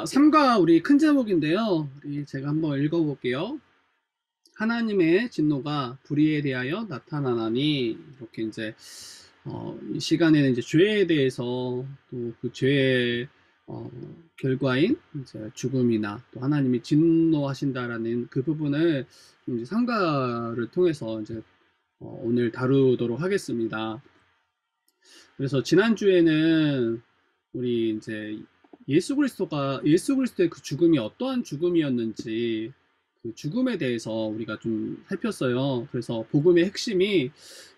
삼가 우리 큰 제목인데요. 제가 한번 읽어볼게요. 하나님의 진노가 불의에 대하여 나타나나니, 이렇게 이제 이 시간에는 이제 죄에 대해서, 또 그 죄의 어, 결과인 이제 죽음이나 또 하나님이 진노하신다라는 그 부분을 이제 삼가를 통해서 이제 오늘 다루도록 하겠습니다. 그래서 지난주에는 우리 이제 예수 그리스도의 그 죽음이 어떠한 죽음이었는지, 그 죽음에 대해서 우리가 좀 살폈어요. 그래서 복음의 핵심이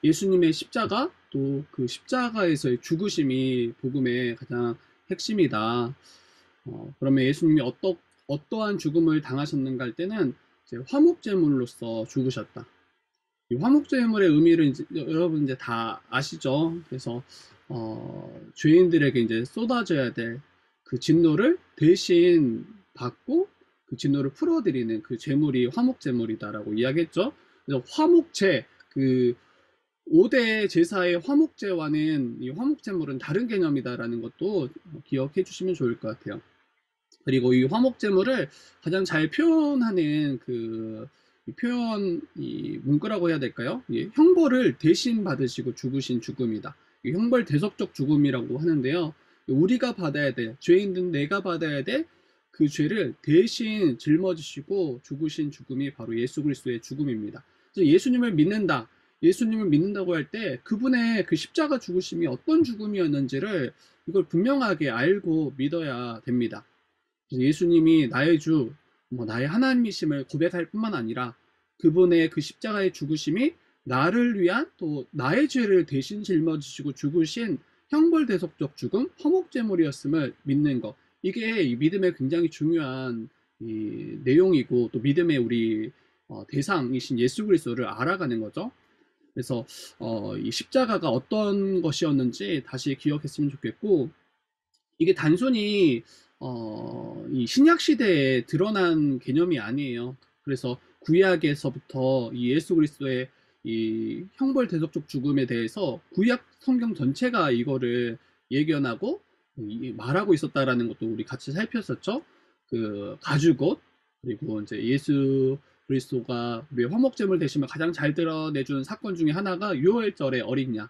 예수님의 십자가, 또 그 십자가에서의 죽으심이 복음의 가장 핵심이다. 그러면 예수님이 어떠한 죽음을 당하셨는가 할 때는 이제 화목제물로서 죽으셨다. 이 화목제물의 의미를 이제 여러분 이제 다 아시죠? 그래서 죄인들에게 이제 쏟아져야 될 그 진노를 대신 받고 그 진노를 풀어드리는 그 제물이 화목제물이다라고 이야기했죠. 그래서 화목제, 그 5대 제사의 화목제와는 이 화목제물은 다른 개념이다라는 것도 기억해 주시면 좋을 것 같아요. 그리고 이 화목제물을 가장 잘 표현하는 이 문구라고 해야 될까요? 이 형벌을 대신 받으시고 죽으신 죽음이다. 이 형벌 대속적 죽음이라고 하는데요. 우리가 받아야 돼, 죄인은 내가 받아야 돼, 그 죄를 대신 짊어지시고 죽으신 죽음이 바로 예수 그리스도의 죽음입니다. 그래서 예수님을 믿는다고 할 때 그분의 그 십자가 죽으심이 어떤 죽음이었는지를 이걸 분명하게 알고 믿어야 됩니다. 예수님이 나의 주, 나의 하나님이심을 고백할 뿐만 아니라 그분의 그 십자가의 죽으심이 나를 위한, 또 나의 죄를 대신 짊어지시고 죽으신 형벌대속적 죽음, 화목제물이었음을 믿는 것. 이게 이 믿음의 굉장히 중요한 이 내용이고, 또 믿음의 우리 대상이신 예수 그리스도를 알아가는 거죠. 그래서 이 십자가가 어떤 것이었는지 다시 기억했으면 좋겠고, 이게 단순히 이 신약 시대에 드러난 개념이 아니에요. 그래서 구약에서부터 이 예수 그리스도의 이 형벌 대속적 죽음에 대해서 구약 성경 전체가 이거를 예견하고 말하고 있었다라는 것도 우리 같이 살폈었죠. 그 가죽옷, 그리고 이제 예수 그리스도가 우리의 화목제물 되심을 가장 잘 드러내준 사건 중에 하나가 유월절의 어린 양.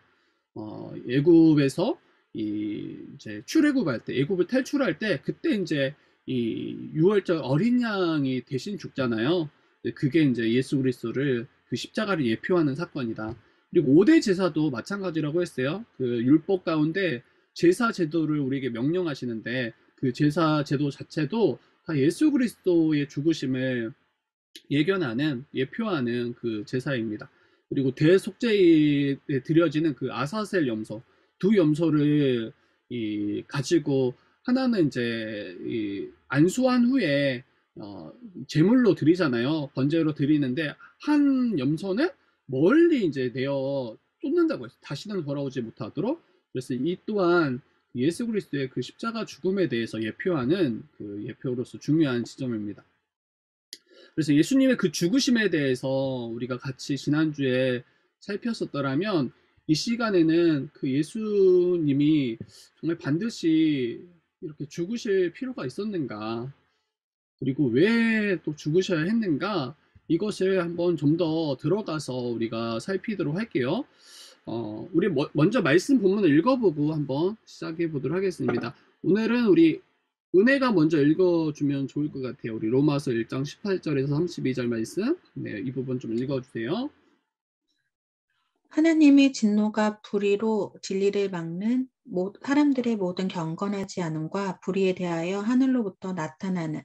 애굽에서 이제 출애굽할 때, 애굽을 탈출할 때, 그때 이제 이 유월절 어린 양이 대신 죽잖아요. 그게 이제 예수 그리스도를 그 십자가를 예표하는 사건이다. 그리고 5대 제사도 마찬가지라고 했어요. 그 율법 가운데 제사 제도를 우리에게 명령하시는데, 그 제사 제도 자체도 다 예수 그리스도의 죽으심을 예견하는, 예표하는 그 제사입니다. 그리고 대속죄에 드려지는 그 아사셀 염소, 두 염소를 가지고 하나는 이제 안수한 후에 제물로 드리잖아요. 번제로 드리는데 한 염소는 멀리 이제 내어 쫓는다고 했어요. 다시는 돌아오지 못하도록. 그래서 이 또한 예수 그리스도의 그 십자가 죽음에 대해서 예표하는 그 예표로서 중요한 지점입니다. 그래서 예수님의 그 죽으심에 대해서 우리가 같이 지난주에 살폈었더라면, 이 시간에는 그 예수님이 정말 반드시 이렇게 죽으실 필요가 있었는가, 그리고 왜 또 죽으셔야 했는가, 이것을 한번 좀 더 들어가서 우리가 살피도록 할게요. 우리 먼저 말씀 본문을 읽어보고 한번 시작해 보도록 하겠습니다. 오늘은 우리 은혜가 먼저 읽어주면 좋을 것 같아요. 우리 로마서 1장 18절에서 32절 말씀. 네, 이 부분 좀 읽어주세요. 하나님의 진노가 불의로 진리를 막는 사람들의 모든 경건하지 않음과 불의에 대하여 하늘로부터 나타나니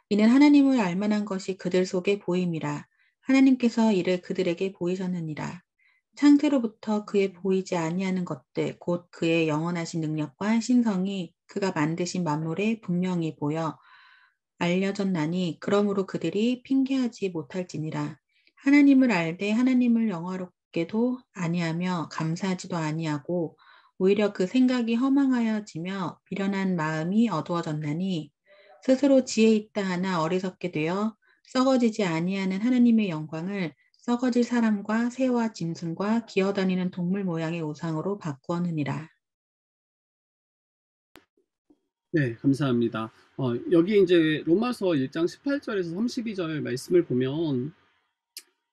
이는 하나님을 알만한 것이 그들 속에 보임이라. 하나님께서 이를 그들에게 보이셨느니라. 창세로부터 그의 보이지 아니하는 것들 곧 그의 영원하신 능력과 신성이 그가 만드신 만물에 분명히 보여 알려졌나니 그러므로 그들이 핑계하지 못할지니라. 하나님을 알되 하나님을 영화롭게도 아니하며 감사하지도 아니하고 오히려 그 생각이 허망하여지며 미련한 마음이 어두워졌나니 스스로 지혜 있다 하나 어리석게 되어 썩어지지 아니하는 하나님의 영광을 썩어질 사람과 새와 짐승과 기어다니는 동물 모양의 우상으로 바꾸었느니라. 네, 감사합니다. 여기 이제 로마서 1장 18절에서 32절 말씀을 보면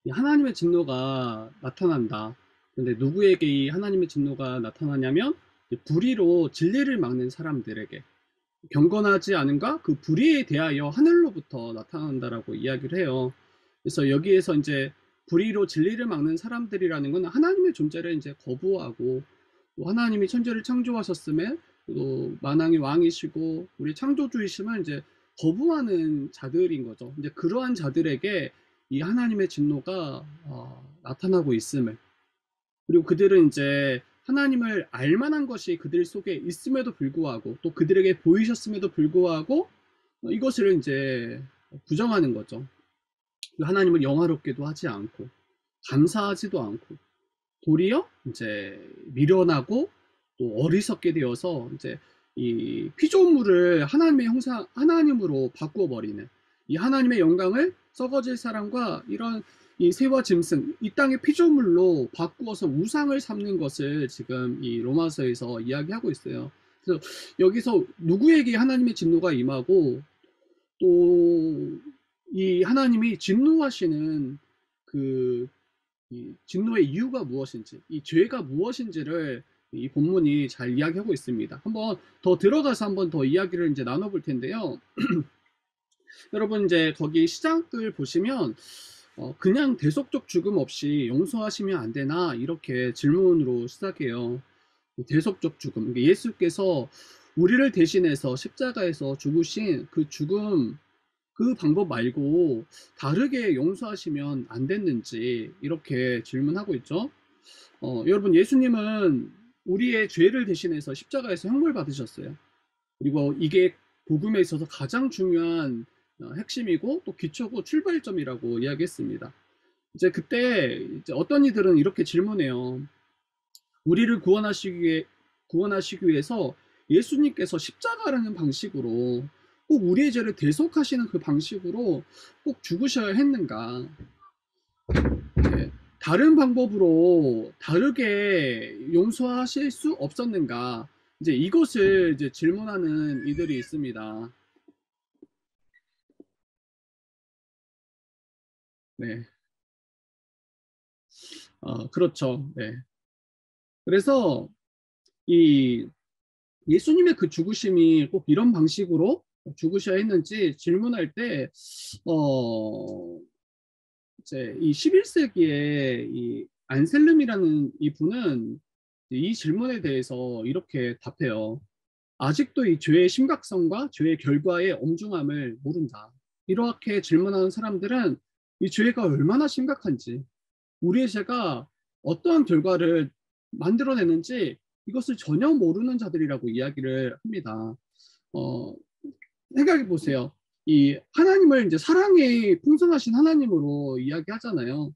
이 하나님의 진노가 나타난다. 근데 누구에게 이 하나님의 진노가 나타나냐면 불의로 진리를 막는 사람들에게, 경건하지 않은가 그 불의에 대하여 하늘로부터 나타난다라고 이야기를 해요. 그래서 여기에서 이제 불의로 진리를 막는 사람들이라는 건 하나님의 존재를 이제 거부하고, 또 하나님이 천지를 창조하셨음에 또 만왕의 왕이시고 우리 창조주이심을 이제 거부하는 자들인 거죠. 이제 그러한 자들에게 이 하나님의 진노가 나타나고 있음을, 그리고 그들은 이제 하나님을 알 만한 것이 그들 속에 있음에도 불구하고, 또 그들에게 보이셨음에도 불구하고 이것을 이제 부정하는 거죠. 하나님을 영화롭게도 하지 않고 감사하지도 않고, 도리어 이제 미련하고 또 어리석게 되어서 이제 이 피조물을 하나님의 형상, 하나님으로 바꾸어 버리는, 이 하나님의 영광을 썩어질 사람과 이런 이 새와 짐승, 이 땅의 피조물로 바꾸어서 우상을 삼는 것을 지금 이 로마서에서 이야기하고 있어요. 그래서 여기서 누구에게 하나님의 진노가 임하고, 또 이 하나님이 진노하시는 그 이 진노의 이유가 무엇인지, 이 죄가 무엇인지를 이 본문이 잘 이야기하고 있습니다. 한번 더 들어가서 한번 더 이야기를 이제 나눠볼 텐데요. 여러분 이제 거기 시작을 보시면 그냥 대속적 죽음 없이 용서하시면 안 되나 이렇게 질문으로 시작해요. 대속적 죽음, 그러니까 예수께서 우리를 대신해서 십자가에서 죽으신 그 죽음, 그 방법 말고 다르게 용서하시면 안 됐는지 이렇게 질문하고 있죠. 여러분, 예수님은 우리의 죄를 대신해서 십자가에서 형벌 받으셨어요. 그리고 이게 복음에 있어서 가장 중요한 핵심이고 또 기초고 출발점이라고 이야기했습니다. 이제 그때 이제 어떤 이들은 이렇게 질문해요. 우리를 구원하시기 위해서 예수님께서 십자가라는 방식으로, 꼭 우리의 죄를 대속하시는 그 방식으로 꼭 죽으셔야 했는가? 네, 다른 방법으로 다르게 용서하실 수 없었는가? 이제 이것을 이제 질문하는 이들이 있습니다. 네, 그렇죠. 네. 그래서 이 예수님의 그 죽으심이 꼭 이런 방식으로 죽으셔야 했는지 질문할 때, 어, 이제 이 11세기에 이 안셀름이라는 이 분은 이 질문에 대해서 이렇게 답해요. 아직도 이 죄의 심각성과 죄의 결과의 엄중함을 모른다. 이렇게 질문하는 사람들은 이 죄가 얼마나 심각한지, 우리의 죄가 어떠한 결과를 만들어내는지 이것을 전혀 모르는 자들이라고 이야기를 합니다. 어, 생각해 보세요. 이 하나님을 이제 사랑이 풍성하신 하나님으로 이야기하잖아요.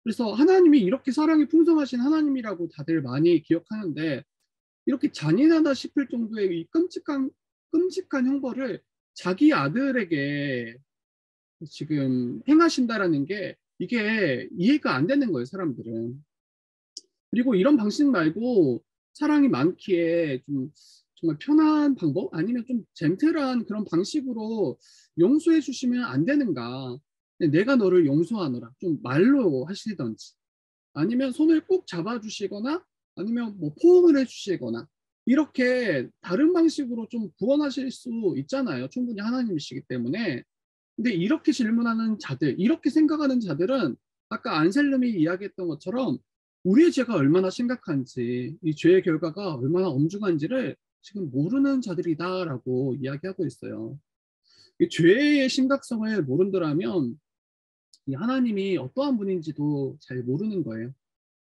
그래서 하나님이 이렇게 사랑이 풍성하신 하나님이라고 다들 많이 기억하는데, 이렇게 잔인하다 싶을 정도의 이 끔찍한 형벌을 자기 아들에게 지금 행하신다라는 게 이게 이해가 안 되는 거예요, 사람들은. 그리고 이런 방식 말고 사랑이 많기에 좀 정말 편한 방법, 아니면 좀 젠틀한 그런 방식으로 용서해 주시면 안 되는가? 내가 너를 용서하노라, 좀 말로 하시던지, 아니면 손을 꼭 잡아주시거나, 아니면 뭐 포옹을 해주시거나, 이렇게 다른 방식으로 좀 구원하실 수 있잖아요. 충분히 하나님이시기 때문에. 근데 이렇게 질문하는 자들, 이렇게 생각하는 자들은 아까 안셀름이 이야기했던 것처럼 우리의 죄가 얼마나 심각한지, 이 죄의 결과가 얼마나 엄중한지를 지금 모르는 자들이다라고 이야기하고 있어요. 이 죄의 심각성을 모른다면 이 하나님이 어떠한 분인지도 잘 모르는 거예요.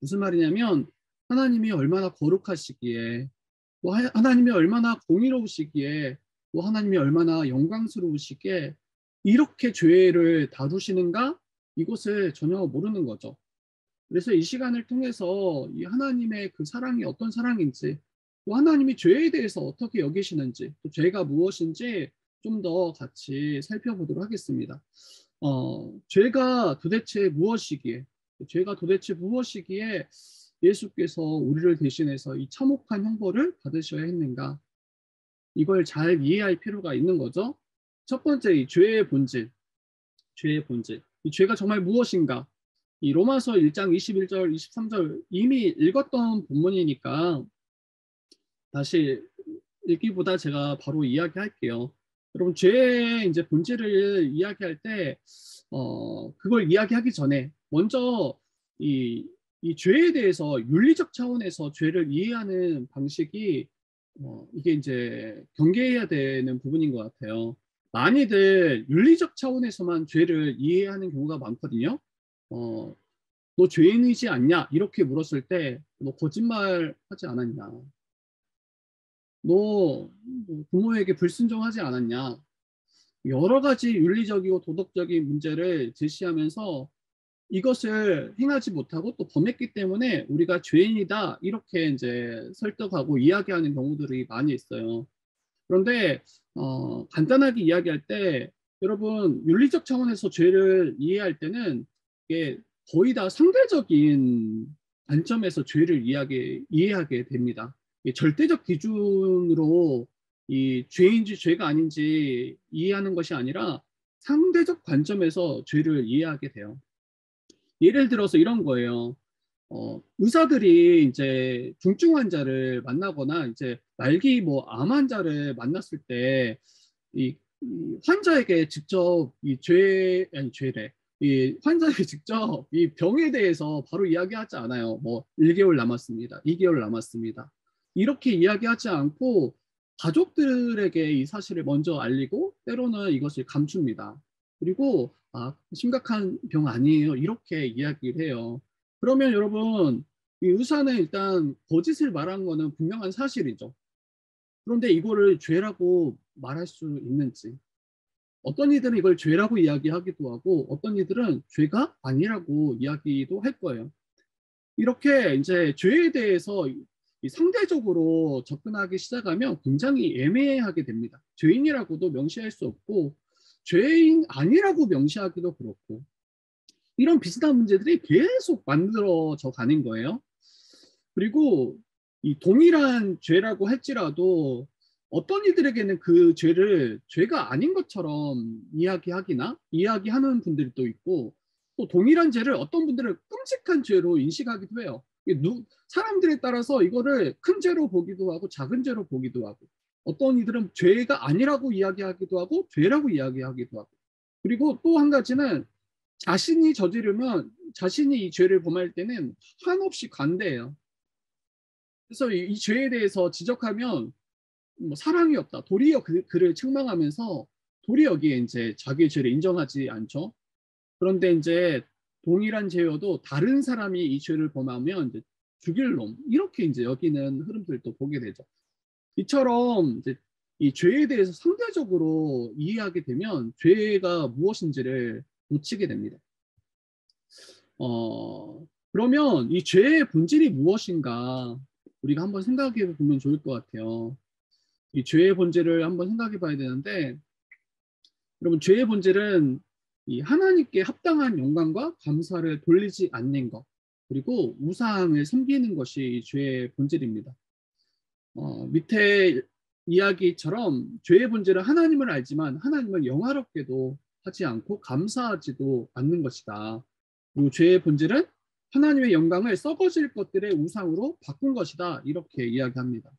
무슨 말이냐면, 하나님이 얼마나 거룩하시기에, 또 하나님이 얼마나 공의로우시기에, 또 하나님이 얼마나 영광스러우시기에 이렇게 죄를 다루시는가, 이것을 전혀 모르는 거죠. 그래서 이 시간을 통해서 이 하나님의 그 사랑이 어떤 사랑인지, 또 하나님이 죄에 대해서 어떻게 여기시는지, 또 죄가 무엇인지 좀 더 같이 살펴보도록 하겠습니다. 죄가 도대체 무엇이기에, 죄가 도대체 무엇이기에 예수께서 우리를 대신해서 이 참혹한 형벌을 받으셔야 했는가? 이걸 잘 이해할 필요가 있는 거죠. 첫 번째, 이 죄의 본질. 죄의 본질. 이 죄가 정말 무엇인가? 이 로마서 1장 21절, 23절 이미 읽었던 본문이니까 다시 읽기보다 제가 바로 이야기할게요. 여러분, 죄의 이제 본질을 이야기할 때, 그걸 이야기하기 전에 먼저 이 죄에 대해서 윤리적 차원에서 죄를 이해하는 방식이, 이게 이제 경계해야 되는 부분인 것 같아요. 많이들 윤리적 차원에서만 죄를 이해하는 경우가 많거든요. 어, 너 죄인이지 않냐? 이렇게 물었을 때, 너 거짓말 하지 않았냐? 너 부모에게 불순종하지 않았냐? 여러 가지 윤리적이고 도덕적인 문제를 제시하면서 이것을 행하지 못하고 또 범했기 때문에 우리가 죄인이다 이렇게 이제 설득하고 이야기하는 경우들이 많이 있어요. 그런데 간단하게 이야기할 때 여러분 윤리적 차원에서 죄를 이해할 때는 이게 거의 다 상대적인 관점에서 죄를 이해하게 됩니다. 절대적 기준으로 이 죄인지 죄가 아닌지 이해하는 것이 아니라 상대적 관점에서 죄를 이해하게 돼요. 예를 들어서 이런 거예요. 의사들이 이제 중증 환자를 만나거나 이제 말기 뭐 암 환자를 만났을 때 이 환자에게 직접 이 아니 죄래. 이 환자에게 직접 이 병에 대해서 바로 이야기하지 않아요. 뭐 1개월 남았습니다. 2개월 남았습니다. 이렇게 이야기하지 않고 가족들에게 이 사실을 먼저 알리고 때로는 이것을 감춥니다. 그리고 심각한 병 아니에요. 이렇게 이야기를 해요. 그러면 여러분, 이 의사는 일단 거짓을 말한 거는 분명한 사실이죠. 그런데 이거를 죄라고 말할 수 있는지. 어떤 이들은 이걸 죄라고 이야기하기도 하고 어떤 이들은 죄가 아니라고 이야기도 할 거예요. 이렇게 이제 죄에 대해서 이 상대적으로 접근하기 시작하면 굉장히 애매하게 됩니다. 죄인이라고도 명시할 수 없고 죄인 아니라고 명시하기도 그렇고 이런 비슷한 문제들이 계속 만들어져 가는 거예요. 그리고 이 동일한 죄라고 할지라도 어떤 이들에게는 그 죄를 죄가 아닌 것처럼 이야기하는 분들이 또 있고 또 동일한 죄를 어떤 분들은 끔찍한 죄로 인식하기도 해요. 사람들에 따라서 이거를 큰 죄로 보기도 하고 작은 죄로 보기도 하고 어떤 이들은 죄가 아니라고 이야기하기도 하고 죄라고 이야기하기도 하고 그리고 또 한 가지는 자신이 저지르면 자신이 이 죄를 범할 때는 한없이 관대해요. 그래서 이 죄에 대해서 지적하면 뭐 사랑이 없다. 도리어 그를 책망하면서 도리어 여기에 이제 자기의 죄를 인정하지 않죠. 그런데 이제 동일한 죄여도 다른 사람이 이 죄를 범하면 이제 죽일 놈 이렇게 이제 여기는 흐름들도 보게 되죠. 이처럼 이제 이 죄에 대해서 상대적으로 이해하게 되면 죄가 무엇인지를 놓치게 됩니다. 그러면 이 죄의 본질이 무엇인가 우리가 한번 생각해 보면 좋을 것 같아요. 이 죄의 본질을 한번 생각해 봐야 되는데 여러분 죄의 본질은 이 하나님께 합당한 영광과 감사를 돌리지 않는 것 그리고 우상을 섬기는 것이 이 죄의 본질입니다. 밑에 이야기처럼 죄의 본질은 하나님을 알지만 하나님을 영화롭게도 하지 않고 감사하지도 않는 것이다. 그리고 죄의 본질은 하나님의 영광을 썩어질 것들의 우상으로 바꾼 것이다. 이렇게 이야기합니다.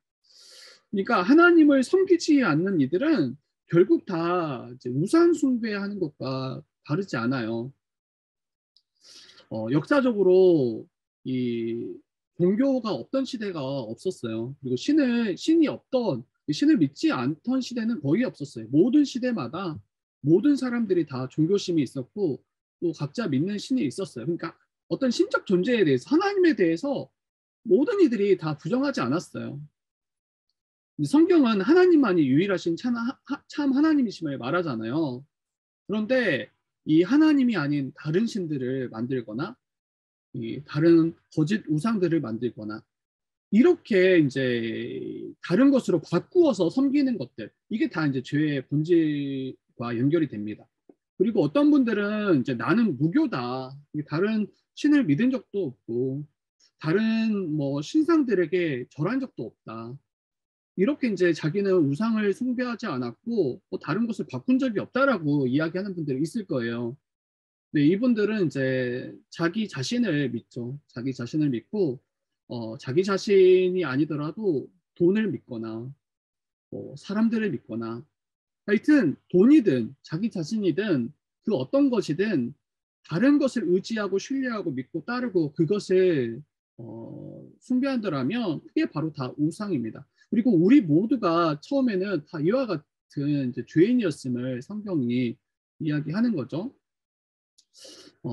그러니까 하나님을 섬기지 않는 이들은 결국 다 이제 우상 숭배하는 것과 다르지 않아요. 역사적으로 이 종교가 없던 시대가 없었어요. 그리고 신을 믿지 않던 시대는 거의 없었어요. 모든 시대마다 모든 사람들이 다 종교심이 있었고 또 각자 믿는 신이 있었어요. 그러니까 어떤 신적 존재에 대해서 하나님에 대해서 모든 이들이 다 부정하지 않았어요. 성경은 하나님만이 유일하신 참 하나님이심을 말하잖아요. 그런데 이 하나님이 아닌 다른 신들을 만들거나 이 다른 거짓 우상들을 만들거나 이렇게 이제 다른 것으로 바꾸어서 섬기는 것들 이게 다 이제 죄의 본질과 연결이 됩니다. 그리고 어떤 분들은 이제 나는 무교다. 다른 신을 믿은 적도 없고 다른 뭐 신상들에게 절한 적도 없다. 이렇게 이제 자기는 우상을 숭배하지 않았고 뭐 다른 것을 바꾼 적이 없다라고 이야기하는 분들이 있을 거예요. 네, 이분들은 이제 자기 자신을 믿죠. 자기 자신을 믿고 자기 자신이 아니더라도 돈을 믿거나 뭐 사람들을 믿거나 하여튼 돈이든 자기 자신이든 그 어떤 것이든 다른 것을 의지하고 신뢰하고 믿고 따르고 그것을 숭배한다라면 그게 바로 다 우상입니다. 그리고 우리 모두가 처음에는 다 이와 같은 이제 죄인이었음을 성경이 이야기하는 거죠.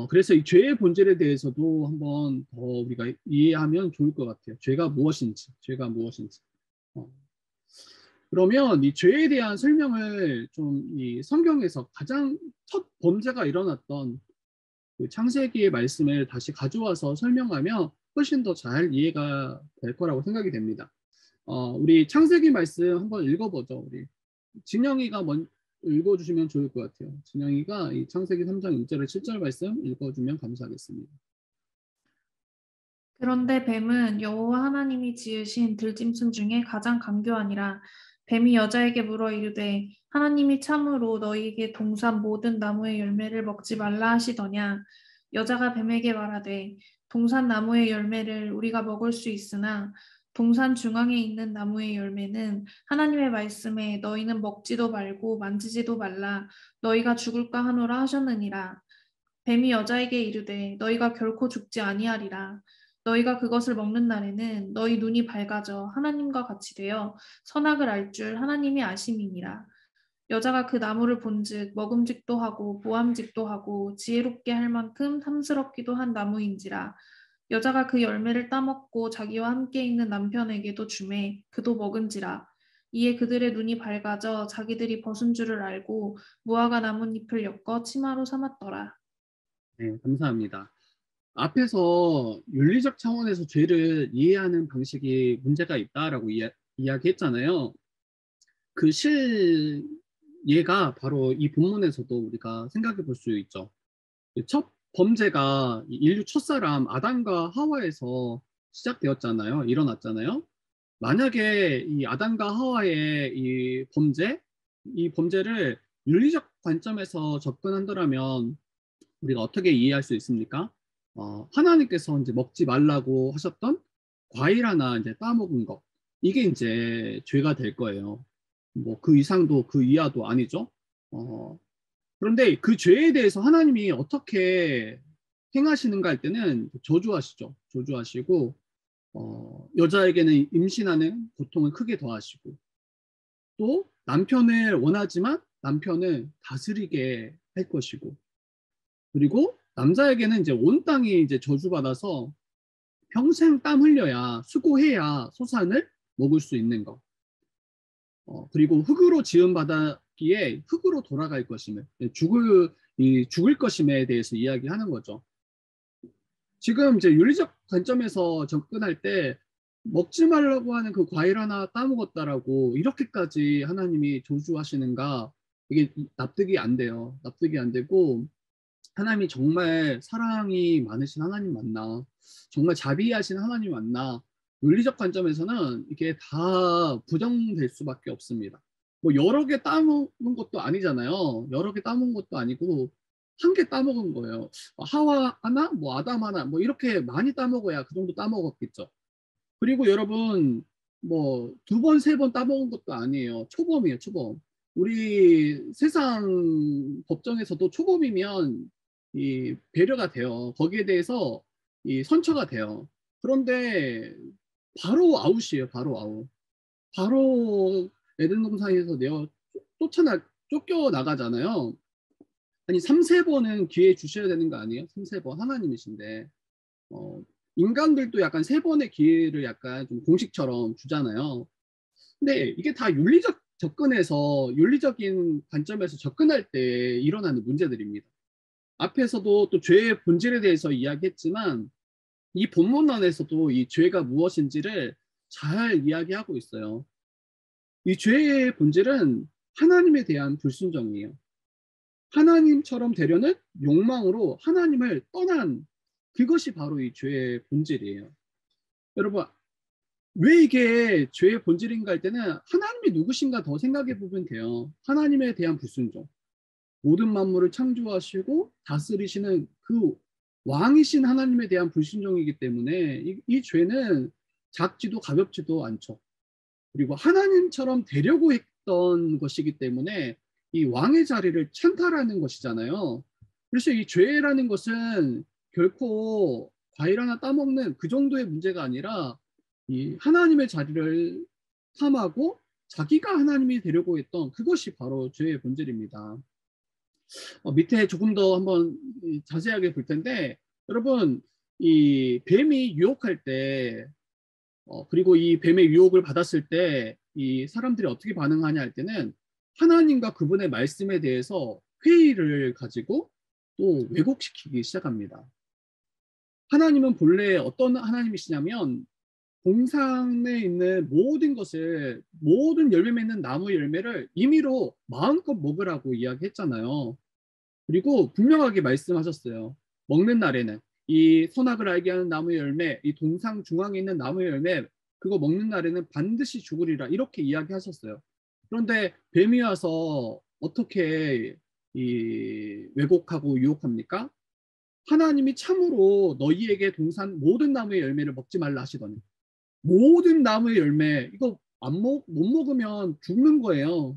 그래서 이 죄의 본질에 대해서도 한번 더 우리가 이해하면 좋을 것 같아요. 죄가 무엇인지, 죄가 무엇인지. 어, 그러면 이 죄에 대한 설명을 좀 이 성경에서 가장 첫 범죄가 일어났던 그 창세기의 말씀을 다시 가져와서 설명하면 훨씬 더 잘 이해가 될 거라고 생각이 됩니다. 우리 창세기 말씀 한번 읽어보죠. 우리 진영이가 먼저 읽어주시면 좋을 것 같아요. 진영이가 이 창세기 3장 1절에 7절 말씀 읽어주면 감사하겠습니다. 그런데 뱀은 여호와 하나님이 지으신 들짐승 중에 가장 간교하니라. 뱀이 여자에게 물어 이르되 하나님이 참으로 너희에게 동산 모든 나무의 열매를 먹지 말라 하시더냐. 여자가 뱀에게 말하되 동산 나무의 열매를 우리가 먹을 수 있으나 동산 중앙에 있는 나무의 열매는 하나님의 말씀에 너희는 먹지도 말고 만지지도 말라 너희가 죽을까 하노라 하셨느니라. 뱀이 여자에게 이르되 너희가 결코 죽지 아니하리라. 너희가 그것을 먹는 날에는 너희 눈이 밝아져 하나님과 같이 되어 선악을 알 줄 하나님이 아심이니라. 여자가 그 나무를 본즉 먹음직도 하고 보암직도 하고 지혜롭게 할 만큼 탐스럽기도 한 나무인지라. 여자가 그 열매를 따먹고 자기와 함께 있는 남편에게도 주매 그도 먹은지라. 이에 그들의 눈이 밝아져 자기들이 벗은 줄을 알고 무화과 나뭇잎을 엮어 치마로 삼았더라. 네, 감사합니다. 앞에서 윤리적 차원에서 죄를 이해하는 방식이 문제가 있다라고 이야기했잖아요. 그 실예가 바로 이 본문에서도 우리가 생각해 볼 수 있죠. 첫 범죄가 인류 첫사람 아담과 하와에서 시작되었잖아요. 일어났잖아요. 만약에 이 아담과 하와의 이 범죄를 윤리적 관점에서 접근한다면 우리가 어떻게 이해할 수 있습니까? 하나님께서 이제 먹지 말라고 하셨던 과일 하나 이제 따먹은 거. 이게 이제 죄가 될 거예요. 뭐 그 이상도 그 이하도 아니죠. 어, 그런데 그 죄에 대해서 하나님이 어떻게 행하시는가 할 때는 저주하시죠. 저주하시고, 여자에게는 임신하는 고통을 크게 더하시고, 또 남편을 원하지만 남편을 다스리게 할 것이고, 그리고 남자에게는 이제 온 땅이 이제 저주받아서 평생 땀 흘려야 수고해야 소산을 먹을 수 있는 거. 그리고 흙으로 지음 바다기에 흙으로 돌아갈 것임을 죽을 것임에 대해서 이야기하는 거죠. 지금 이제 윤리적 관점에서 접근할 때 먹지 말라고 하는 그 과일 하나 따먹었다라고 이렇게까지 하나님이 저주하시는가 이게 납득이 안 돼요. 납득이 안 되고 하나님이 정말 사랑이 많으신 하나님 맞나? 정말 자비하신 하나님 맞나? 윤리적 관점에서는 이게 다 부정될 수밖에 없습니다. 뭐 여러 개 따먹은 것도 아니잖아요. 여러 개 따먹은 것도 아니고 한 개 따먹은 거예요. 하와 하나, 뭐 아담 하나, 뭐 이렇게 많이 따먹어야 그 정도 따먹었겠죠. 그리고 여러분 뭐 두 번, 세 번 따먹은 것도 아니에요. 초범이에요, 초범. 우리 세상 법정에서도 초범이면 이 배려가 돼요. 거기에 대해서 이 선처가 돼요. 그런데 바로 아웃이에요. 바로 아웃. 바로 에덴 동산에서 쫓겨 나가잖아요. 아니 3, 4번은 기회 주셔야 되는 거 아니에요? 3, 4번 하나님이신데. 어, 인간들도 약간 3번의 기회를 약간 좀 공식처럼 주잖아요. 근데 이게 다 윤리적 접근에서 윤리적인 관점에서 접근할 때 일어나는 문제들입니다. 앞에서도 또 죄의 본질에 대해서 이야기했지만 이 본문 안에서도 이 죄가 무엇인지를 잘 이야기하고 있어요. 이 죄의 본질은 하나님에 대한 불순종이에요. 하나님처럼 되려는 욕망으로 하나님을 떠난 그것이 바로 이 죄의 본질이에요. 여러분 왜 이게 죄의 본질인가 할 때는 하나님이 누구신가 더 생각해 보면 돼요. 하나님에 대한 불순종. 모든 만물을 창조하시고 다스리시는 그 왕이신 하나님에 대한 불순종이기 때문에 이 죄는 작지도 가볍지도 않죠. 그리고 하나님처럼 되려고 했던 것이기 때문에 이 왕의 자리를 찬탈하는 것이잖아요. 그래서 이 죄라는 것은 결코 과일 하나 따먹는 그 정도의 문제가 아니라 이 하나님의 자리를 탐하고 자기가 하나님이 되려고 했던 그것이 바로 죄의 본질입니다. 밑에 조금 더 한번 자세하게 볼 텐데, 여러분, 이 뱀이 유혹할 때, 그리고 이 뱀의 유혹을 받았을 때, 이 사람들이 어떻게 반응하냐 할 때는 하나님과 그분의 말씀에 대해서 회의를 가지고 또 왜곡시키기 시작합니다. 하나님은 본래 어떤 하나님이시냐면, 동산에 있는 모든 것을, 모든 열매 맺는 나무 열매를 임의로 마음껏 먹으라고 이야기했잖아요. 그리고 분명하게 말씀하셨어요. 먹는 날에는 이 선악을 알게 하는 나무 열매, 이 동상 중앙에 있는 나무 열매, 그거 먹는 날에는 반드시 죽으리라 이렇게 이야기하셨어요. 그런데 뱀이 와서 어떻게 이 왜곡하고 유혹합니까? 하나님이 참으로 너희에게 동산 모든 나무의 열매를 먹지 말라 하시더니 모든 나무의 열매 이거 못 먹으면 죽는 거예요.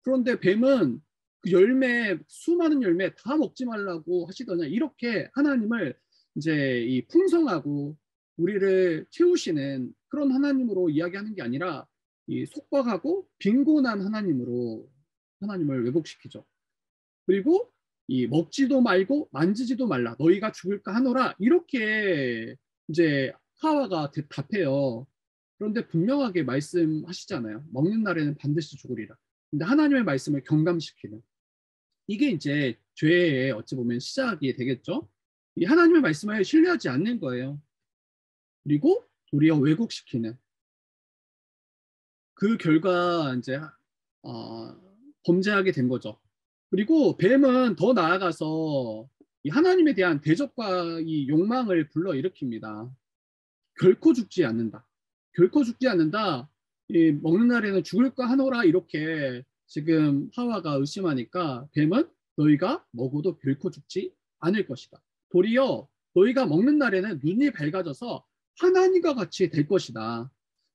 그런데 뱀은 그 열매, 수많은 열매 다 먹지 말라고 하시더냐. 이렇게 하나님을 이제 이 풍성하고 우리를 채우시는 그런 하나님으로 이야기하는 게 아니라 이 속박하고 빈곤한 하나님으로 하나님을 왜곡시키죠. 그리고 이 먹지도 말고 만지지도 말라. 너희가 죽을까 하노라. 이렇게 이제 하와가 답해요. 그런데 분명하게 말씀하시잖아요. 먹는 날에는 반드시 죽으리라. 근데 하나님의 말씀을 경감시키는 이게 이제 죄의 어찌 보면 시작이 되겠죠. 이 하나님의 말씀을 신뢰하지 않는 거예요. 그리고 도리어 왜곡시키는 그 결과 이제 범죄하게 된 거죠. 그리고 뱀은 더 나아가서 이 하나님에 대한 대적과 이 욕망을 불러일으킵니다. 결코 죽지 않는다. 결코 죽지 않는다. 이 먹는 날에는 죽을까 하노라 이렇게 지금 하와가 의심하니까 뱀은 너희가 먹어도 결코 죽지 않을 것이다. 도리어 너희가 먹는 날에는 눈이 밝아져서 하나님과 같이 될 것이다.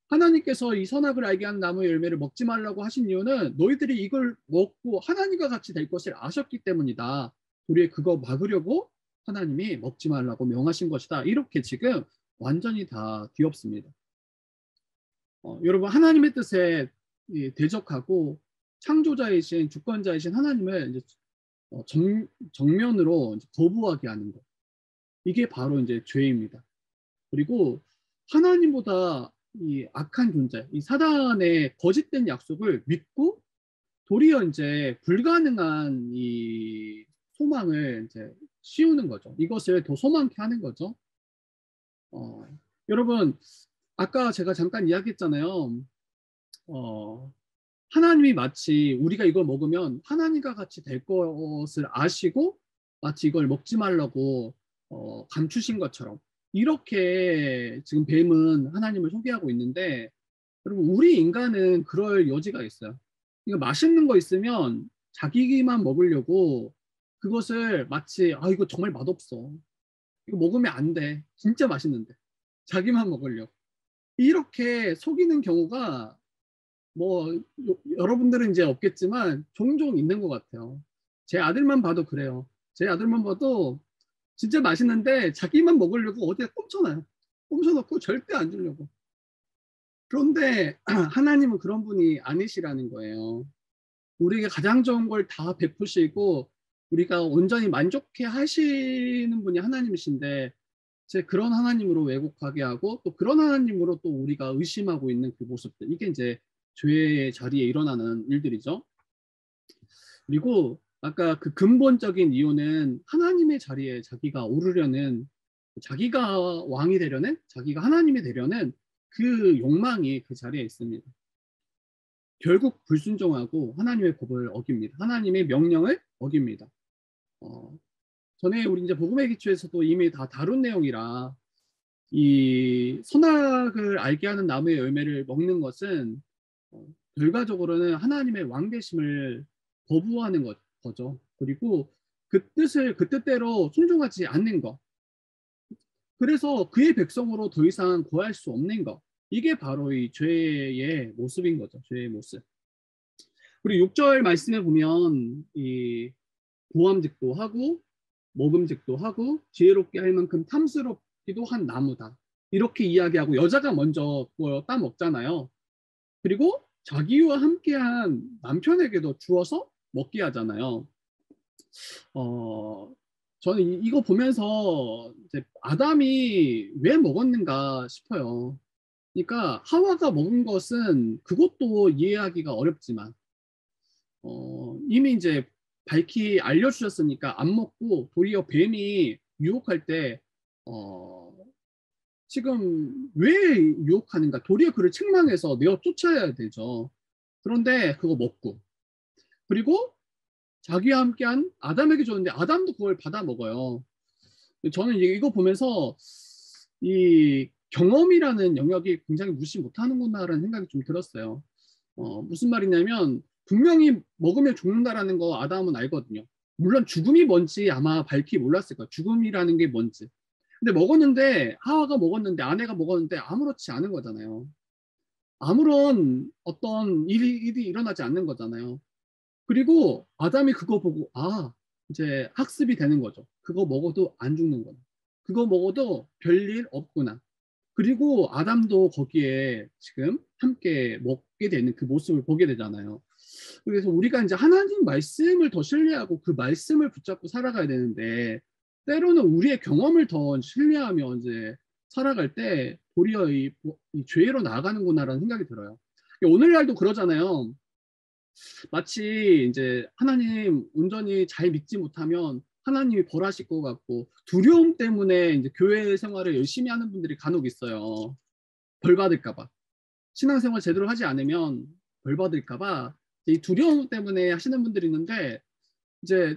하나님께서 이 선악을 알게 하는 나무 열매를 먹지 말라고 하신 이유는 너희들이 이걸 먹고 하나님과 같이 될 것을 아셨기 때문이다. 도리어 그거 막으려고 하나님이 먹지 말라고 명하신 것이다. 이렇게 지금 완전히 다 뒤엎습니다. 여러분 하나님의 뜻에 대적하고 창조자이신 주권자이신 하나님을 이제 정면으로 이제 거부하게 하는 것. 이게 바로 이제 죄입니다. 그리고 하나님보다 이 악한 존재, 이 사단의 거짓된 약속을 믿고 도리어 이제 불가능한 이 소망을 이제 씌우는 거죠. 이것을 더 소망케 하는 거죠. 여러분 아까 제가 잠깐 이야기했잖아요. 하나님이 마치 우리가 이걸 먹으면 하나님과 같이 될 것을 아시고 마치 이걸 먹지 말라고 감추신 것처럼 이렇게 지금 뱀은 하나님을 소개하고 있는데 여러분 우리 인간은 그럴 여지가 있어요. 이거 맛있는 거 있으면 자기만 먹으려고 그것을 마치 이거 정말 맛없어. 이거 먹으면 안 돼. 진짜 맛있는데. 자기만 먹으려고. 이렇게 속이는 경우가 뭐 여러분들은 이제 없겠지만 종종 있는 것 같아요. 제 아들만 봐도 그래요. 제 아들만 봐도 진짜 맛있는데 자기만 먹으려고 어디에 꼼쳐놔요. 꼼쳐놓고 절대 안 주려고. 그런데 하나님은 그런 분이 아니시라는 거예요. 우리에게 가장 좋은 걸 다 베푸시고 우리가 온전히 만족해 하시는 분이 하나님이신데 제 그런 하나님으로 왜곡하게 하고 또 그런 하나님으로 또 우리가 의심하고 있는 그 모습들 이게 이제 죄의 자리에 일어나는 일들이죠. 그리고 아까 그 근본적인 이유는 하나님의 자리에 자기가 오르려는 자기가 왕이 되려는 자기가 하나님이 되려는 그 욕망이 그 자리에 있습니다. 결국 불순종하고 하나님의 법을 어깁니다. 하나님의 명령을 어깁니다. 전에 우리 이제 복음의 기초에서도 이미 다 다룬 내용이라 이 선악을 알게 하는 나무의 열매를 먹는 것은 결과적으로는 하나님의 왕되심을 거부하는 거죠. 그리고 그 뜻을 그 뜻대로 순종하지 않는 것. 그래서 그의 백성으로 더 이상 거할 수 없는 것. 이게 바로 이 죄의 모습인 거죠. 죄의 모습. 그리고 6절 말씀에 보면 이 보암직도 하고 먹음직도 하고 지혜롭게 할 만큼 탐스럽기도 한 나무다. 이렇게 이야기하고 여자가 먼저 그걸 따먹잖아요. 그리고 자기와 함께한 남편에게도 주어서 먹게 하잖아요. 저는 이거 보면서 이제 아담이 왜 먹었는가 싶어요. 그러니까 하와가 먹은 것은 그것도 이해하기가 어렵지만 이미 이제 밝히 알려주셨으니까 안 먹고 도리어 뱀이 유혹할 때 지금 왜 유혹하는가? 도리어 그를 책망해서 내어 쫓아야 되죠. 그런데 그거 먹고 그리고 자기와 함께한 아담에게 줬는데 아담도 그걸 받아 먹어요. 저는 이거 보면서 이 경험이라는 영역이 굉장히 무시 못하는구나라는 생각이 좀 들었어요. 무슨 말이냐면 분명히 먹으면 죽는다라는 거 아담은 알거든요. 물론 죽음이 뭔지 아마 밝히 몰랐을 거예요. 죽음이라는 게 뭔지. 근데 먹었는데 하와가 먹었는데 아내가 먹었는데 아무렇지 않은 거잖아요. 아무런 어떤 일이 일어나지 않는 거잖아요. 그리고 아담이 그거 보고 이제 학습이 되는 거죠. 그거 먹어도 안 죽는구나. 그거 먹어도 별일 없구나. 그리고 아담도 거기에 지금 함께 먹게 되는 그 모습을 보게 되잖아요. 그래서 우리가 이제 하나님 말씀을 더 신뢰하고 그 말씀을 붙잡고 살아가야 되는데 때로는 우리의 경험을 더 신뢰하며 이제 살아갈 때 도리어 이 죄로 나아가는구나라는 생각이 들어요. 오늘날도 그러잖아요. 마치 이제 하나님 온전히 잘 믿지 못하면 하나님이 벌하실 것 같고 두려움 때문에 이제 교회 생활을 열심히 하는 분들이 간혹 있어요. 벌 받을까봐. 신앙생활 제대로 하지 않으면 벌 받을까봐 이 두려움 때문에 하시는 분들이 있는데 이제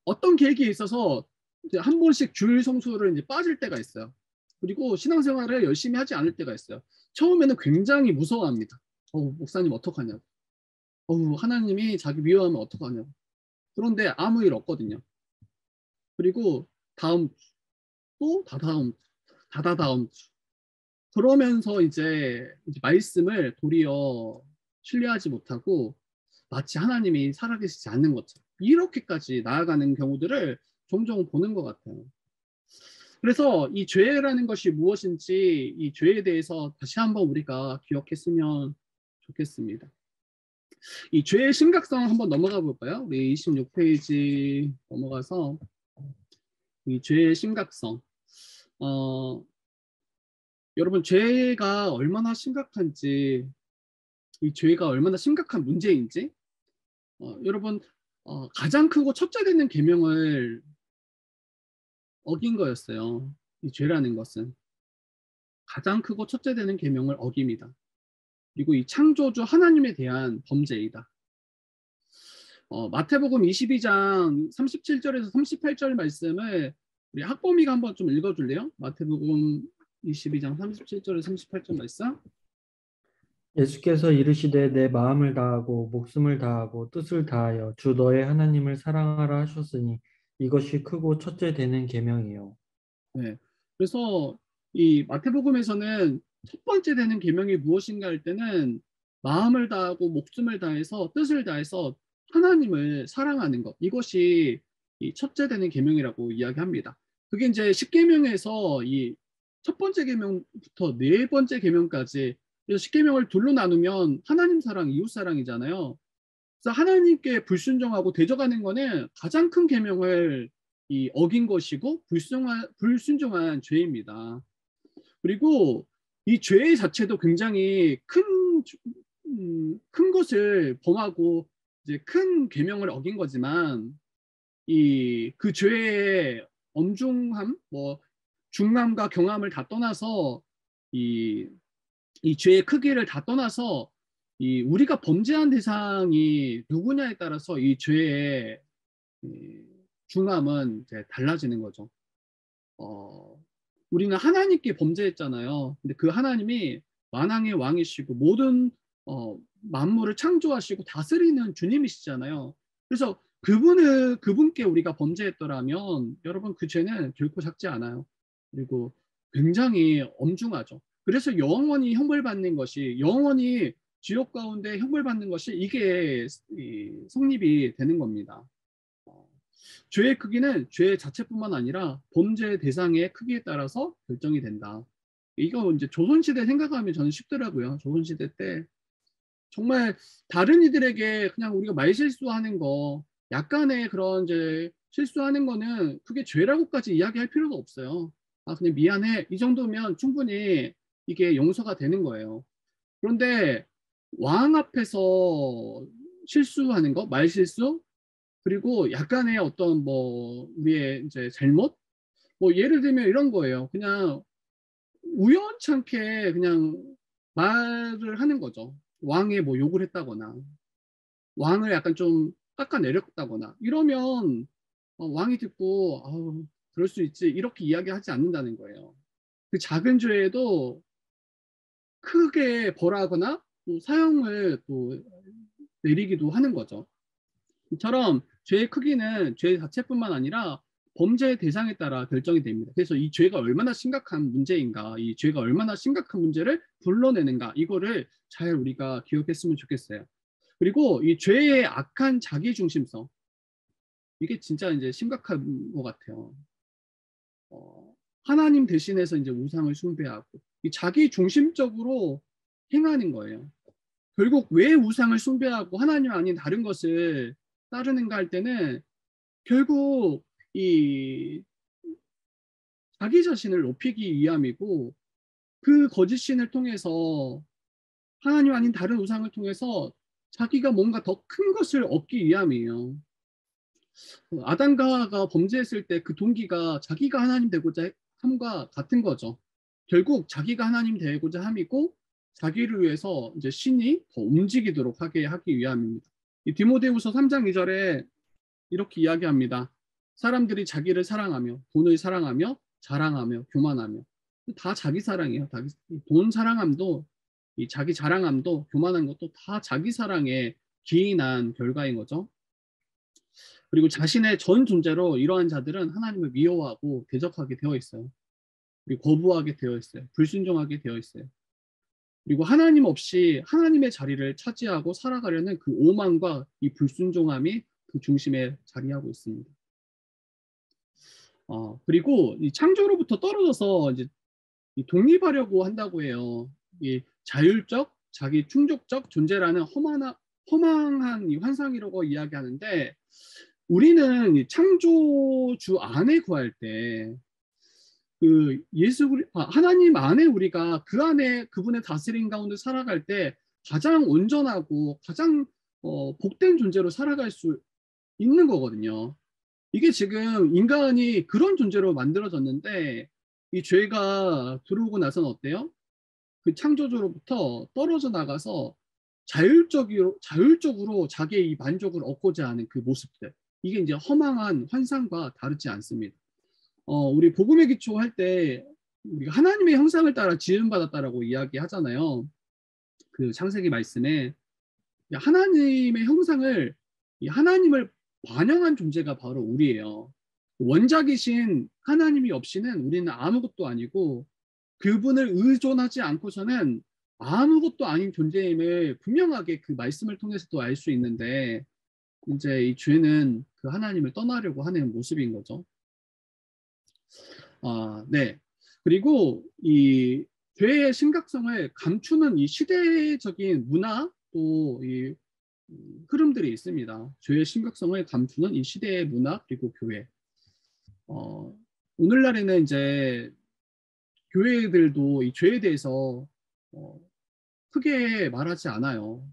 어떤 계기에 있어서 이제 한 번씩 주일 성수를 이제 빠질 때가 있어요. 그리고 신앙생활을 열심히 하지 않을 때가 있어요. 처음에는 굉장히 무서워합니다. 목사님 어떡하냐고. 하나님이 자기 미워하면 어떡하냐고. 그런데 아무 일 없거든요. 그리고 다음 주, 또 다다다음 주. 그러면서 이제 말씀을 도리어 신뢰하지 못하고 마치 하나님이 살아계시지 않는 것처럼 이렇게까지 나아가는 경우들을 종종 보는 것 같아요. 그래서 이 죄라는 것이 무엇인지 이 죄에 대해서 다시 한번 우리가 기억했으면 좋겠습니다. 이 죄의 심각성 한번 넘어가 볼까요? 우리 26페이지 넘어가서 이 죄의 심각성. 여러분 죄가 얼마나 심각한지 이 죄가 얼마나 심각한 문제인지 여러분 가장 크고 첫째 되는 계명을 어긴 거였어요. 이 죄라는 것은 가장 크고 첫째 되는 계명을 어깁니다. 그리고 이 창조주 하나님에 대한 범죄이다. 마태복음 22장 37절에서 38절 말씀을 우리 학범이가 한번 좀 읽어줄래요? 마태복음 22장 37절에서 38절 말씀. 예수께서 이르시되 내 마음을 다하고 목숨을 다하고 뜻을 다하여 주 너의 하나님을 사랑하라 하셨으니 이것이 크고 첫째 되는 계명이요. 네. 그래서 이 마태복음에서는 첫 번째 되는 계명이 무엇인가 할 때는 마음을 다하고 목숨을 다해서 뜻을 다해서 하나님을 사랑하는 것. 이것이 이 첫째 되는 계명이라고 이야기합니다. 그게 이제 10계명에서 이 첫 번째 계명부터 네 번째 계명까지 그래서 10계명을 둘로 나누면 하나님 사랑, 이웃 사랑이잖아요. 그래서 하나님께 불순종하고 대적하는 거는 가장 큰 계명을 이 어긴 것이고 불순종한 죄입니다. 그리고 이 죄 자체도 굉장히 큰 것을 범하고 이제 큰 계명을 어긴 거지만 이 그 죄의 엄중함, 뭐 중함과 경함을 다 떠나서 이 죄의 크기를 다 떠나서 이 우리가 범죄한 대상이 누구냐에 따라서 이 죄의 중함은 이제 달라지는 거죠. 우리는 하나님께 범죄했잖아요. 근데 그 하나님이 만왕의 왕이시고 모든 만물을 창조하시고 다스리는 주님이시잖아요. 그래서 그분께 우리가 범죄했더라면 여러분 그 죄는 결코 작지 않아요. 그리고 굉장히 엄중하죠. 그래서 영원히 형벌받는 것이, 영원히 지옥 가운데 형벌받는 것이 이게 성립이 되는 겁니다. 죄의 크기는 죄 자체뿐만 아니라 범죄 대상의 크기에 따라서 결정이 된다. 이거 이제 조선시대 생각하면 저는 쉽더라고요. 조선시대 때 정말 다른 이들에게 그냥 우리가 말실수하는 거, 약간의 그런 이제 실수하는 거는 그게 죄라고까지 이야기할 필요가 없어요. 아, 그냥 미안해. 이 정도면 충분히 이게 용서가 되는 거예요. 그런데 왕 앞에서 실수하는 거, 말실수, 그리고 약간의 어떤 뭐 우리의 이제 잘못, 뭐 예를 들면 이런 거예요. 그냥 우연찮게 그냥 말을 하는 거죠. 왕에 뭐 욕을 했다거나 왕을 약간 좀 깎아내렸다거나 이러면 왕이 듣고 아우 그럴 수 있지 이렇게 이야기하지 않는다는 거예요. 그 작은 죄에도 크게 벌하거나 또 사형을 또 내리기도 하는 거죠. 이처럼 죄의 크기는 죄 자체뿐만 아니라 범죄의 대상에 따라 결정이 됩니다. 그래서 이 죄가 얼마나 심각한 문제인가, 이 죄가 얼마나 심각한 문제를 불러내는가, 이거를 잘 우리가 기억했으면 좋겠어요. 그리고 이 죄의 악한 자기중심성, 이게 진짜 이제 심각한 것 같아요. 하나님 대신해서 이제 우상을 숭배하고 이 자기중심적으로 행하는 거예요. 결국 왜 우상을 숭배하고 하나님 아닌 다른 것을 따르는가 할 때는 결국 이 자기 자신을 높이기 위함이고 그 거짓 신을 통해서 하나님 아닌 다른 우상을 통해서 자기가 뭔가 더 큰 것을 얻기 위함이에요. 아담과 하와가 범죄했을 때 그 동기가 자기가 하나님 되고자 함과 같은 거죠. 결국 자기가 하나님 되고자 함이고 자기를 위해서 이제 신이 더 움직이도록 하기 위함입니다. 이 디모데후서 3장 2절에 이렇게 이야기합니다. 사람들이 자기를 사랑하며 돈을 사랑하며 자랑하며 교만하며 다 자기 사랑이에요. 돈 사랑함도 이 자기 자랑함도 교만한 것도 다 자기 사랑에 기인한 결과인 거죠. 그리고 자신의 전 존재로 이러한 자들은 하나님을 미워하고 대적하게 되어 있어요. 그리고 거부하게 되어 있어요. 불순종하게 되어 있어요. 그리고 하나님 없이 하나님의 자리를 차지하고 살아가려는 그 오만과 이 불순종함이 그 중심에 자리하고 있습니다. 그리고 이 창조로부터 떨어져서 이제 독립하려고 한다고 해요. 이 자율적, 자기 충족적 존재라는 허망한 이 환상이라고 이야기하는데 우리는 이 창조주 안에 구할 때 그 하나님 안에 우리가 그 안에 그분의 다스림 가운데 살아갈 때 가장 온전하고 가장 복된 존재로 살아갈 수 있는 거거든요. 이게 지금 인간이 그런 존재로 만들어졌는데 이 죄가 들어오고 나서는 어때요? 그 창조주로부터 떨어져 나가서 자율적으로 자기의 이 만족을 얻고자 하는 그 모습들, 이게 이제 허망한 환상과 다르지 않습니다. 우리 복음의 기초 할 때 우리가 하나님의 형상을 따라 지음받았다라고 이야기하잖아요. 그 창세기 말씀에 하나님의 형상을 하나님을 반영한 존재가 바로 우리예요. 원작이신 하나님이 없이는 우리는 아무것도 아니고 그분을 의존하지 않고서는 아무것도 아닌 존재임을 분명하게 그 말씀을 통해서도 알 수 있는데 이제 이 죄는 그 하나님을 떠나려고 하는 모습인 거죠. 네. 그리고 이 죄의 심각성을 감추는 이 시대적인 문화 또 이 흐름들이 있습니다. 죄의 심각성을 감추는 이 시대의 문화 그리고 교회. 오늘날에는 이제 교회들도 이 죄에 대해서 크게 말하지 않아요.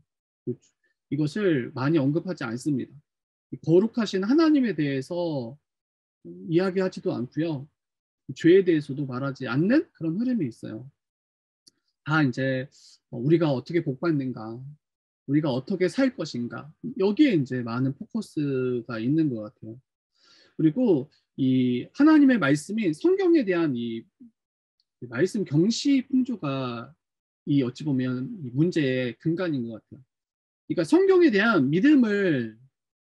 이것을 많이 언급하지 않습니다. 거룩하신 하나님에 대해서 이야기하지도 않고요. 죄에 대해서도 말하지 않는 그런 흐름이 있어요. 다 이제 우리가 어떻게 복받는가, 우리가 어떻게 살 것인가, 여기에 이제 많은 포커스가 있는 것 같아요. 그리고 이 하나님의 말씀인 성경에 대한 이 말씀 경시 풍조가 이 어찌 보면 이 문제의 근간인 것 같아요. 그러니까 성경에 대한 믿음을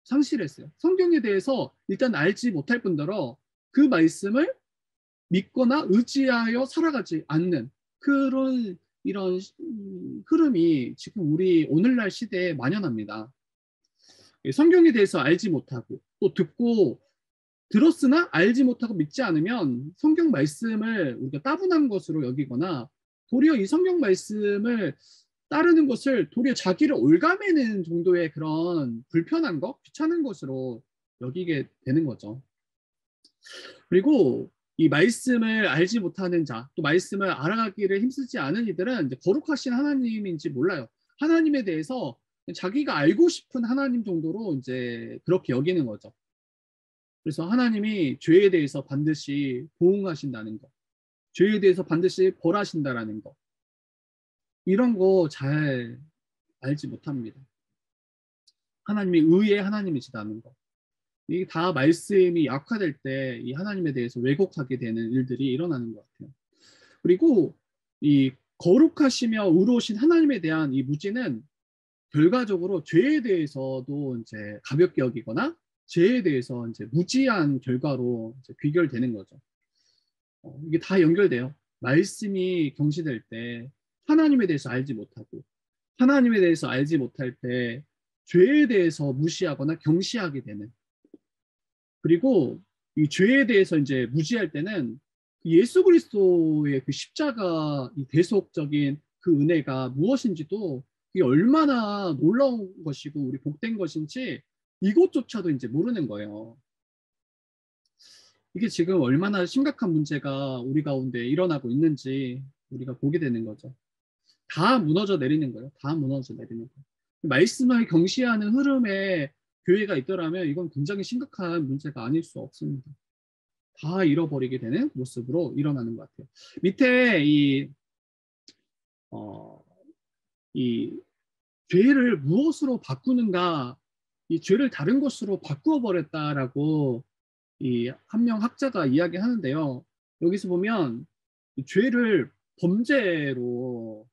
상실했어요. 성경에 대해서 일단 알지 못할 뿐더러 그 말씀을 믿거나 의지하여 살아가지 않는 그런 이런 흐름이 지금 우리 오늘날 시대에 만연합니다. 성경에 대해서 알지 못하고 또 듣고 들었으나 알지 못하고 믿지 않으면 성경 말씀을 우리가 따분한 것으로 여기거나 도리어 이 성경 말씀을 따르는 것을 도리어 자기를 올가매는 정도의 그런 불편한 것, 귀찮은 것으로 여기게 되는 거죠. 그리고 이 말씀을 알지 못하는 자, 또 말씀을 알아가기를 힘쓰지 않은 이들은 이제 거룩하신 하나님인지 몰라요. 하나님에 대해서 자기가 알고 싶은 하나님 정도로 이제 그렇게 여기는 거죠. 그래서 하나님이 죄에 대해서 반드시 보응하신다는 거, 죄에 대해서 반드시 벌하신다라는 거, 이런 거 잘 알지 못합니다. 하나님이 의의 하나님이시다는 거. 이게 다 말씀이 약화될 때 이 하나님에 대해서 왜곡하게 되는 일들이 일어나는 것 같아요. 그리고 이 거룩하시며 의로우신 하나님에 대한 이 무지는 결과적으로 죄에 대해서도 이제 가볍게 여기거나 죄에 대해서 이제 무지한 결과로 이제 귀결되는 거죠. 이게 다 연결돼요. 말씀이 경시될 때 하나님에 대해서 알지 못하고 하나님에 대해서 알지 못할 때 죄에 대해서 무시하거나 경시하게 되는, 그리고 이 죄에 대해서 이제 무지할 때는 예수 그리스도의 그 십자가 이 대속적인 그 은혜가 무엇인지도 이게 얼마나 놀라운 것이고 우리 복된 것인지 이것조차도 이제 모르는 거예요. 이게 지금 얼마나 심각한 문제가 우리 가운데 일어나고 있는지 우리가 보게 되는 거죠. 다 무너져 내리는 거예요. 다 무너져 내리는 거예요. 말씀을 경시하는 흐름에 교회가 있더라면 이건 굉장히 심각한 문제가 아닐 수 없습니다. 다 잃어버리게 되는 모습으로 일어나는 것 같아요. 밑에 이 죄를 무엇으로 바꾸는가, 이 죄를 다른 것으로 바꾸어 버렸다라고 이 한 명 학자가 이야기하는데요. 여기서 보면 죄를 범죄로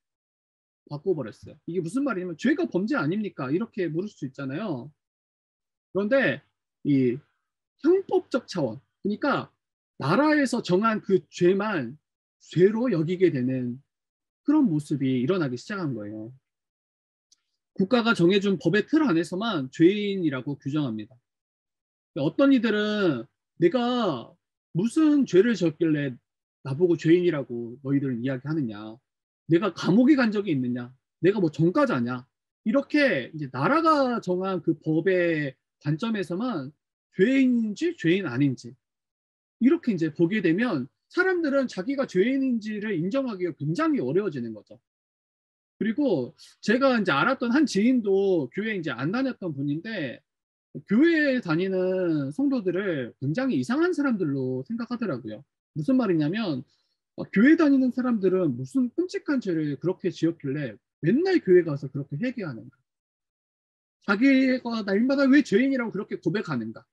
바꿔버렸어요. 이게 무슨 말이냐면 죄가 범죄 아닙니까? 이렇게 물을 수 있잖아요. 그런데 이 형법적 차원, 그러니까 나라에서 정한 그 죄만 죄로 여기게 되는 그런 모습이 일어나기 시작한 거예요. 국가가 정해준 법의 틀 안에서만 죄인이라고 규정합니다. 어떤 이들은 내가 무슨 죄를 졌길래 나보고 죄인이라고 너희들은 이야기하느냐, 내가 감옥에 간 적이 있느냐, 내가 뭐 전과자냐, 이렇게 이제 나라가 정한 그 법의 관점에서만 죄인인지 죄인 아닌지 이렇게 이제 보게 되면 사람들은 자기가 죄인인지를 인정하기가 굉장히 어려워지는 거죠. 그리고 제가 이제 알았던 한 지인도 교회 이제 안 다녔던 분인데 교회에 다니는 성도들을 굉장히 이상한 사람들로 생각하더라고요. 무슨 말이냐면 교회 다니는 사람들은 무슨 끔찍한 죄를 그렇게 지었길래 맨날 교회 가서 그렇게 회개하는가? 자기가 날마다 왜 죄인이라고 그렇게 고백하는가?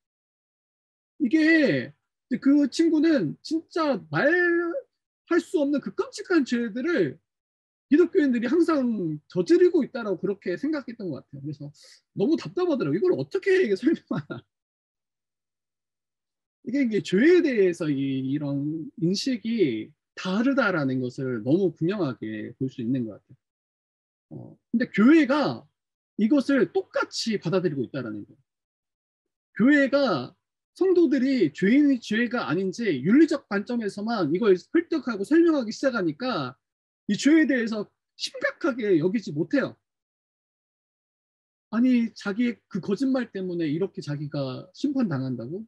이게 그 친구는 진짜 말할 수 없는 그 끔찍한 죄들을 기독교인들이 항상 저지르고 있다라고 그렇게 생각했던 것 같아요. 그래서 너무 답답하더라고요. 이걸 어떻게 설명하나. 이게 죄에 대해서 이런 인식이 다르다라는 것을 너무 분명하게 볼 수 있는 것 같아요. 근데 교회가 이것을 똑같이 받아들이고 있다라는 거예요. 교회가 성도들이 죄인이 죄가 아닌지 윤리적 관점에서만 이걸 설득하고 설명하기 시작하니까 이 죄에 대해서 심각하게 여기지 못해요. 아니, 자기 그 거짓말 때문에 이렇게 자기가 심판당한다고?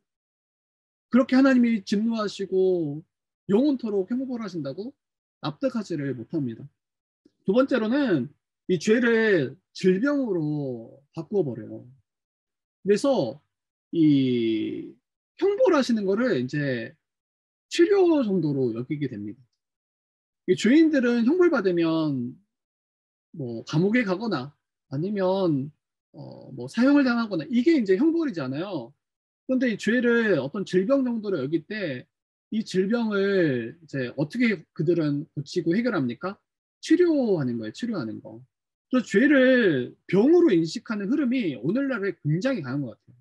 그렇게 하나님이 진노하시고 영원토록 형벌하신다고? 납득하지를 못합니다. 두 번째로는 이 죄를 질병으로 바꾸어 버려요. 그래서 이 형벌하시는 거를 이제 치료 정도로 여기게 됩니다. 이 죄인들은 형벌받으면 뭐 감옥에 가거나 아니면 뭐 사형을 당하거나 이게 이제 형벌이잖아요. 그런데 이 죄를 어떤 질병 정도로 여길 때 이 질병을 이제 어떻게 그들은 고치고 해결합니까? 치료하는 거예요. 치료하는 거. 그래서 죄를 병으로 인식하는 흐름이 오늘날에 굉장히 강한 것 같아요.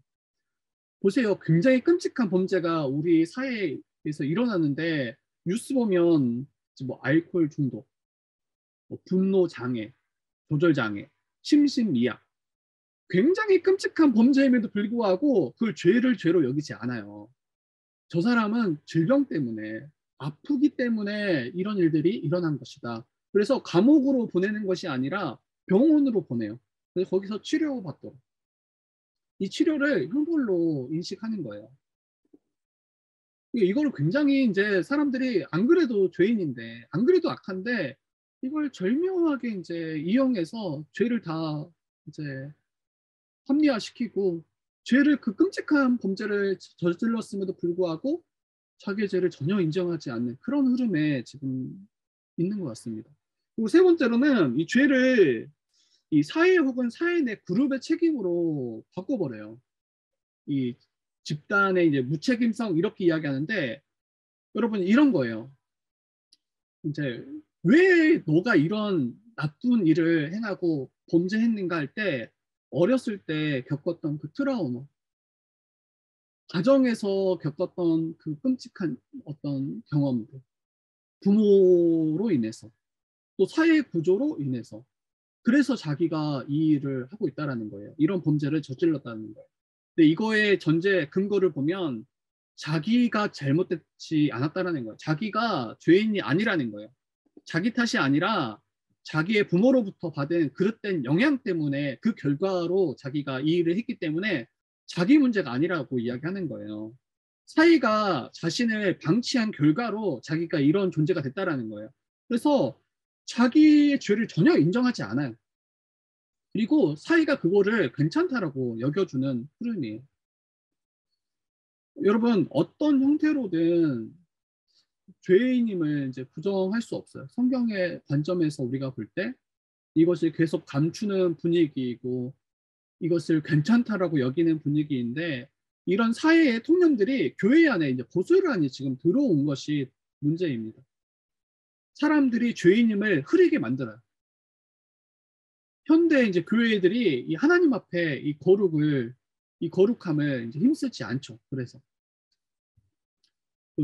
보세요. 굉장히 끔찍한 범죄가 우리 사회에서 일어나는데 뉴스 보면 뭐 알코올 중독, 뭐 분노 장애, 조절 장애, 심신미약, 굉장히 끔찍한 범죄임에도 불구하고 그걸 죄를 죄로 여기지 않아요. 저 사람은 질병 때문에, 아프기 때문에 이런 일들이 일어난 것이다. 그래서 감옥으로 보내는 것이 아니라 병원으로 보내요. 그래서 거기서 치료받도록. 이 치료를 형벌로 인식하는 거예요. 이걸 굉장히 이제 사람들이 안 그래도 죄인인데, 안 그래도 악한데, 이걸 절묘하게 이제 이용해서 죄를 다 이제 합리화시키고, 죄를 그 끔찍한 범죄를 저질렀음에도 불구하고 자기의 죄를 전혀 인정하지 않는 그런 흐름에 지금 있는 것 같습니다. 그리고 세 번째로는 이 죄를 이 사회 혹은 사회 내 그룹의 책임으로 바꿔버려요. 이 집단의 이제 무책임성 이렇게 이야기하는데, 여러분 이런 거예요. 이제 왜 너가 이런 나쁜 일을 행하고 범죄했는가 할 때 어렸을 때 겪었던 그 트라우마, 가정에서 겪었던 그 끔찍한 어떤 경험들, 부모로 인해서 또 사회 구조로 인해서, 그래서 자기가 이 일을 하고 있다라는 거예요. 이런 범죄를 저질렀다는 거예요. 근데 이거의 전제 근거를 보면 자기가 잘못되지 않았다라는 거예요. 자기가 죄인이 아니라는 거예요. 자기 탓이 아니라 자기의 부모로부터 받은 그릇된 영향 때문에, 그 결과로 자기가 이 일을 했기 때문에 자기 문제가 아니라고 이야기하는 거예요. 사회가 자신을 방치한 결과로 자기가 이런 존재가 됐다라는 거예요. 그래서 자기의 죄를 전혀 인정하지 않아요. 그리고 사회가 그거를 괜찮다라고 여겨주는 흐름이에요. 여러분, 어떤 형태로든 죄인임을 이제 부정할 수 없어요. 성경의 관점에서 우리가 볼 때 이것을 계속 감추는 분위기이고, 이것을 괜찮다라고 여기는 분위기인데, 이런 사회의 통념들이 교회 안에 이제 고스란히 지금 들어온 것이 문제입니다. 사람들이 죄인임을 흐리게 만들어요. 현대 이제 교회들이 이 하나님 앞에 이 거룩함을 이제 힘쓰지 않죠. 그래서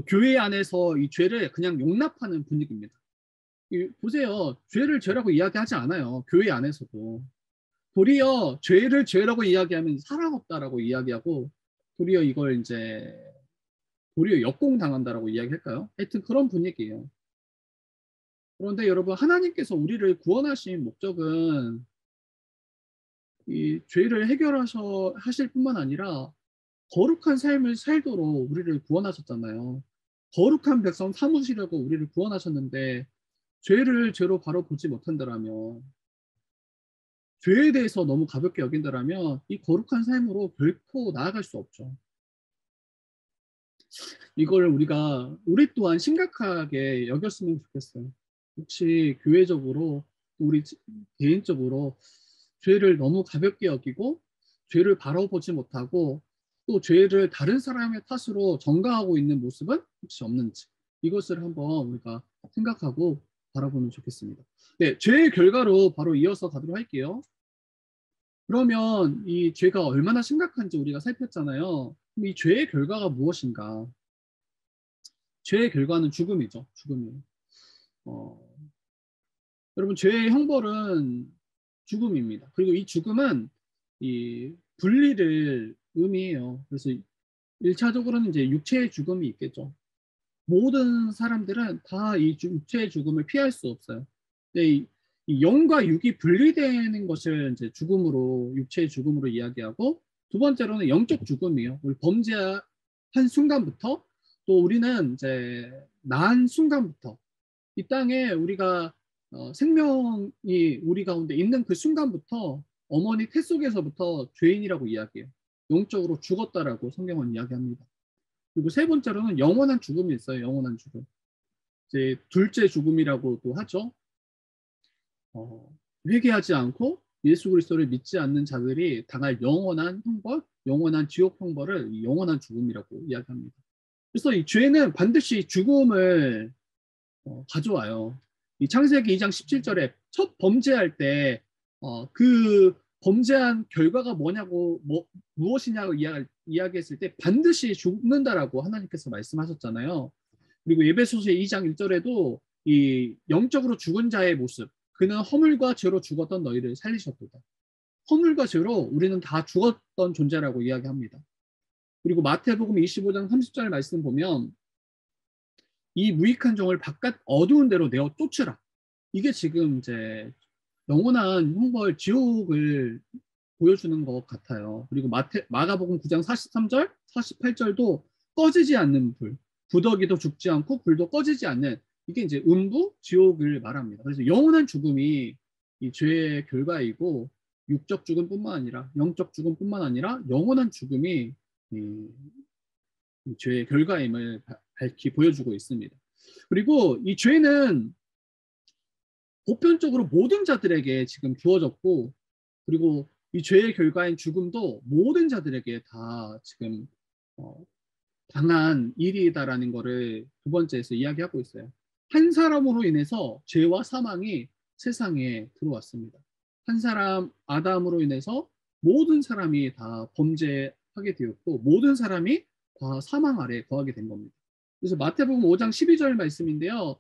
교회 안에서 이 죄를 그냥 용납하는 분위기입니다. 보세요. 죄를 죄라고 이야기하지 않아요. 교회 안에서도. 도리어 죄를 죄라고 이야기하면 사랑 없다라고 이야기하고, 도리어 이걸 이제 도리어 역공당한다라고 이야기할까요? 하여튼 그런 분위기예요. 그런데 여러분, 하나님께서 우리를 구원하신 목적은 이 죄를 하실 뿐만 아니라 거룩한 삶을 살도록 우리를 구원하셨잖아요. 거룩한 백성 삼으시려고 우리를 구원하셨는데, 죄를 죄로 바로 보지 못한다라면, 죄에 대해서 너무 가볍게 여긴다라면 이 거룩한 삶으로 결코 나아갈 수 없죠. 이걸 우리 또한 심각하게 여겼으면 좋겠어요. 혹시 교회적으로, 우리 개인적으로 죄를 너무 가볍게 여기고 죄를 바라보지 못하고 또 죄를 다른 사람의 탓으로 전가하고 있는 모습은 혹시 없는지, 이것을 한번 우리가 생각하고 바라보면 좋겠습니다. 네, 죄의 결과로 바로 이어서 가도록 할게요. 그러면 이 죄가 얼마나 심각한지 우리가 살폈잖아요. 그럼 이 죄의 결과가 무엇인가? 죄의 결과는 죽음이죠. 죽음이에요. 여러분, 죄의 형벌은 죽음입니다. 그리고 이 죽음은 이 분리를 의미해요. 그래서 1차적으로는 이제 육체의 죽음이 있겠죠. 모든 사람들은 다 이 육체의 죽음을 피할 수 없어요. 근데 이 영과 육이 분리되는 것을 이제 육체의 죽음으로 이야기하고, 두 번째로는 영적 죽음이에요. 우리 범죄한 순간부터, 또 우리는 이제 난 순간부터, 이 땅에 우리가 생명이 우리 가운데 있는 그 순간부터 어머니 태 속에서부터 죄인이라고 이야기해요. 영적으로 죽었다라고 성경은 이야기합니다. 그리고 세 번째로는 영원한 죽음이 있어요. 영원한 죽음. 이제 둘째 죽음이라고도 하죠. 회개하지 않고 예수 그리스도를 믿지 않는 자들이 당할 영원한 형벌, 영원한 지옥 형벌을 영원한 죽음이라고 이야기합니다. 그래서 이 죄는 반드시 죽음을 가져와요. 이 창세기 2장 17절에 첫 범죄할 때 그 범죄한 결과가 뭐냐고 무엇이냐고 이야기했을 때 반드시 죽는다라고 하나님께서 말씀하셨잖아요. 그리고 에베소서 2장 1절에도 이 영적으로 죽은 자의 모습, 그는 허물과 죄로 죽었던 너희를 살리셨도다. 허물과 죄로 우리는 다 죽었던 존재라고 이야기합니다. 그리고 마태복음 25장 30절 말씀 보면 이 무익한 종을 바깥 어두운 데로 내어 쫓으라. 이게 지금 이제 영원한 형벌 지옥을 보여주는 것 같아요. 그리고 마가복음 9장 43절, 48절도 꺼지지 않는 불, 구더기도 죽지 않고 불도 꺼지지 않는 이게 이제 음부, 지옥을 말합니다. 그래서 영원한 죽음이 이 죄의 결과이고 육적 죽음뿐만 아니라 영적 죽음뿐만 아니라 영원한 죽음이 이 죄의 결과임을 밝히 보여주고 있습니다. 그리고 이 죄는 보편적으로 모든 자들에게 지금 주어졌고, 그리고 이 죄의 결과인 죽음도 모든 자들에게 다 지금 당한 일이다라는 거를 두 번째에서 이야기하고 있어요. 한 사람으로 인해서 죄와 사망이 세상에 들어왔습니다. 한 사람 아담으로 인해서 모든 사람이 다 범죄하게 되었고 모든 사람이 다 사망 아래 거하게 된 겁니다. 그래서 마태복음 5장 12절 말씀인데요.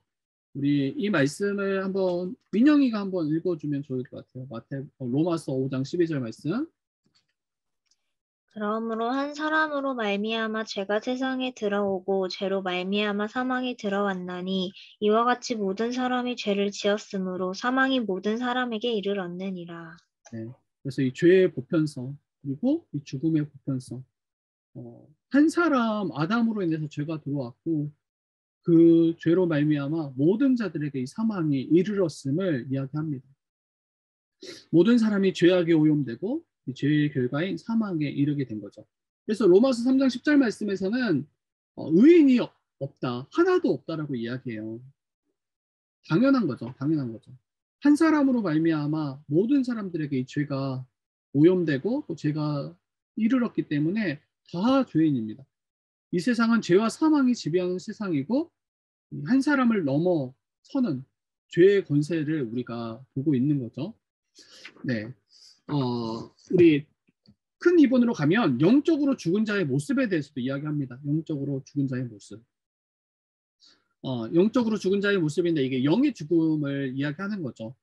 우리 이 말씀을 한번 민영이가 한번 읽어주면 좋을 것 같아요. 로마서 5장 12절 말씀. 그러므로 한 사람으로 말미암아 죄가 세상에 들어오고 죄로 말미암아 사망이 들어왔나니 이와 같이 모든 사람이 죄를 지었으므로 사망이 모든 사람에게 이르렀느니라. 네, 그래서 이 죄의 보편성 그리고 이 죽음의 보편성. 한 사람 아담으로 인해서 죄가 들어왔고 그 죄로 말미암아 모든 자들에게 이 사망이 이르렀음을 이야기합니다. 모든 사람이 죄악에 오염되고 이 죄의 결과인 사망에 이르게 된 거죠. 그래서 로마서 3장 10절 말씀에서는 의인이 없다, 하나도 없다라고 이야기해요. 당연한 거죠. 당연한 거죠. 한 사람으로 말미암아 모든 사람들에게 이 죄가 오염되고 또 죄가 이르렀기 때문에 다 죄인입니다. 이 세상은 죄와 사망이 지배하는 세상이고 한 사람을 넘어서는 죄의 권세를 우리가 보고 있는 거죠. 네, 우리 큰 이본으로 가면 영적으로 죽은 자의 모습에 대해서도 이야기합니다. 영적으로 죽은 자의 모습. 영적으로 죽은 자의 모습인데 이게 영의 죽음을 이야기하는 거죠.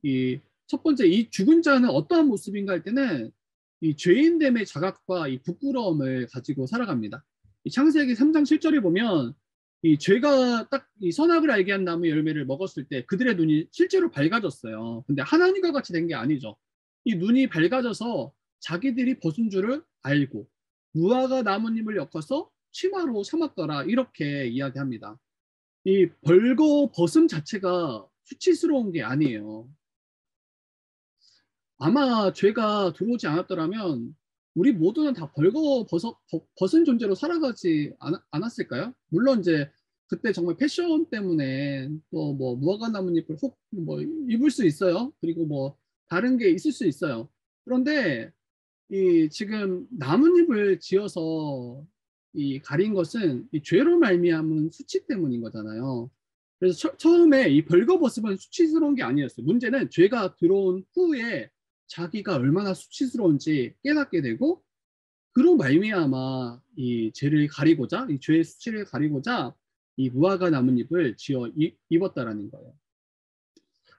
이 첫 번째 이 죽은 자는 어떠한 모습인가 할 때는 이 죄인됨의 자각과 이 부끄러움을 가지고 살아갑니다. 이 창세기 3장 7절에 보면 이 죄가 딱 이 선악을 알게 한 나무 열매를 먹었을 때 그들의 눈이 실제로 밝아졌어요. 근데 하나님과 같이 된 게 아니죠. 이 눈이 밝아져서 자기들이 벗은 줄을 알고 무화과 나무님을 엮어서 치마로 삼았더라 이렇게 이야기합니다. 이 벌거 벗음 자체가 수치스러운 게 아니에요. 아마 죄가 들어오지 않았더라면 우리 모두는 다 벌거 벗은 존재로 살아가지 않았을까요? 물론 이제 그때 정말 패션 때문에 또 뭐 무화과 나뭇잎을 혹 뭐 입을 수 있어요. 그리고 뭐 다른 게 있을 수 있어요. 그런데 이 지금 나뭇잎을 지어서 이 가린 것은 이 죄로 말미암은 수치 때문인 거잖아요. 그래서 처음에 이 벌거벗음은 수치스러운 게 아니었어요. 문제는 죄가 들어온 후에 자기가 얼마나 수치스러운지 깨닫게 되고 그로 말미암아 이 죄를 가리고자 이 죄의 수치를 가리고자 이 무화과 나뭇잎을 지어 입었다라는 거예요.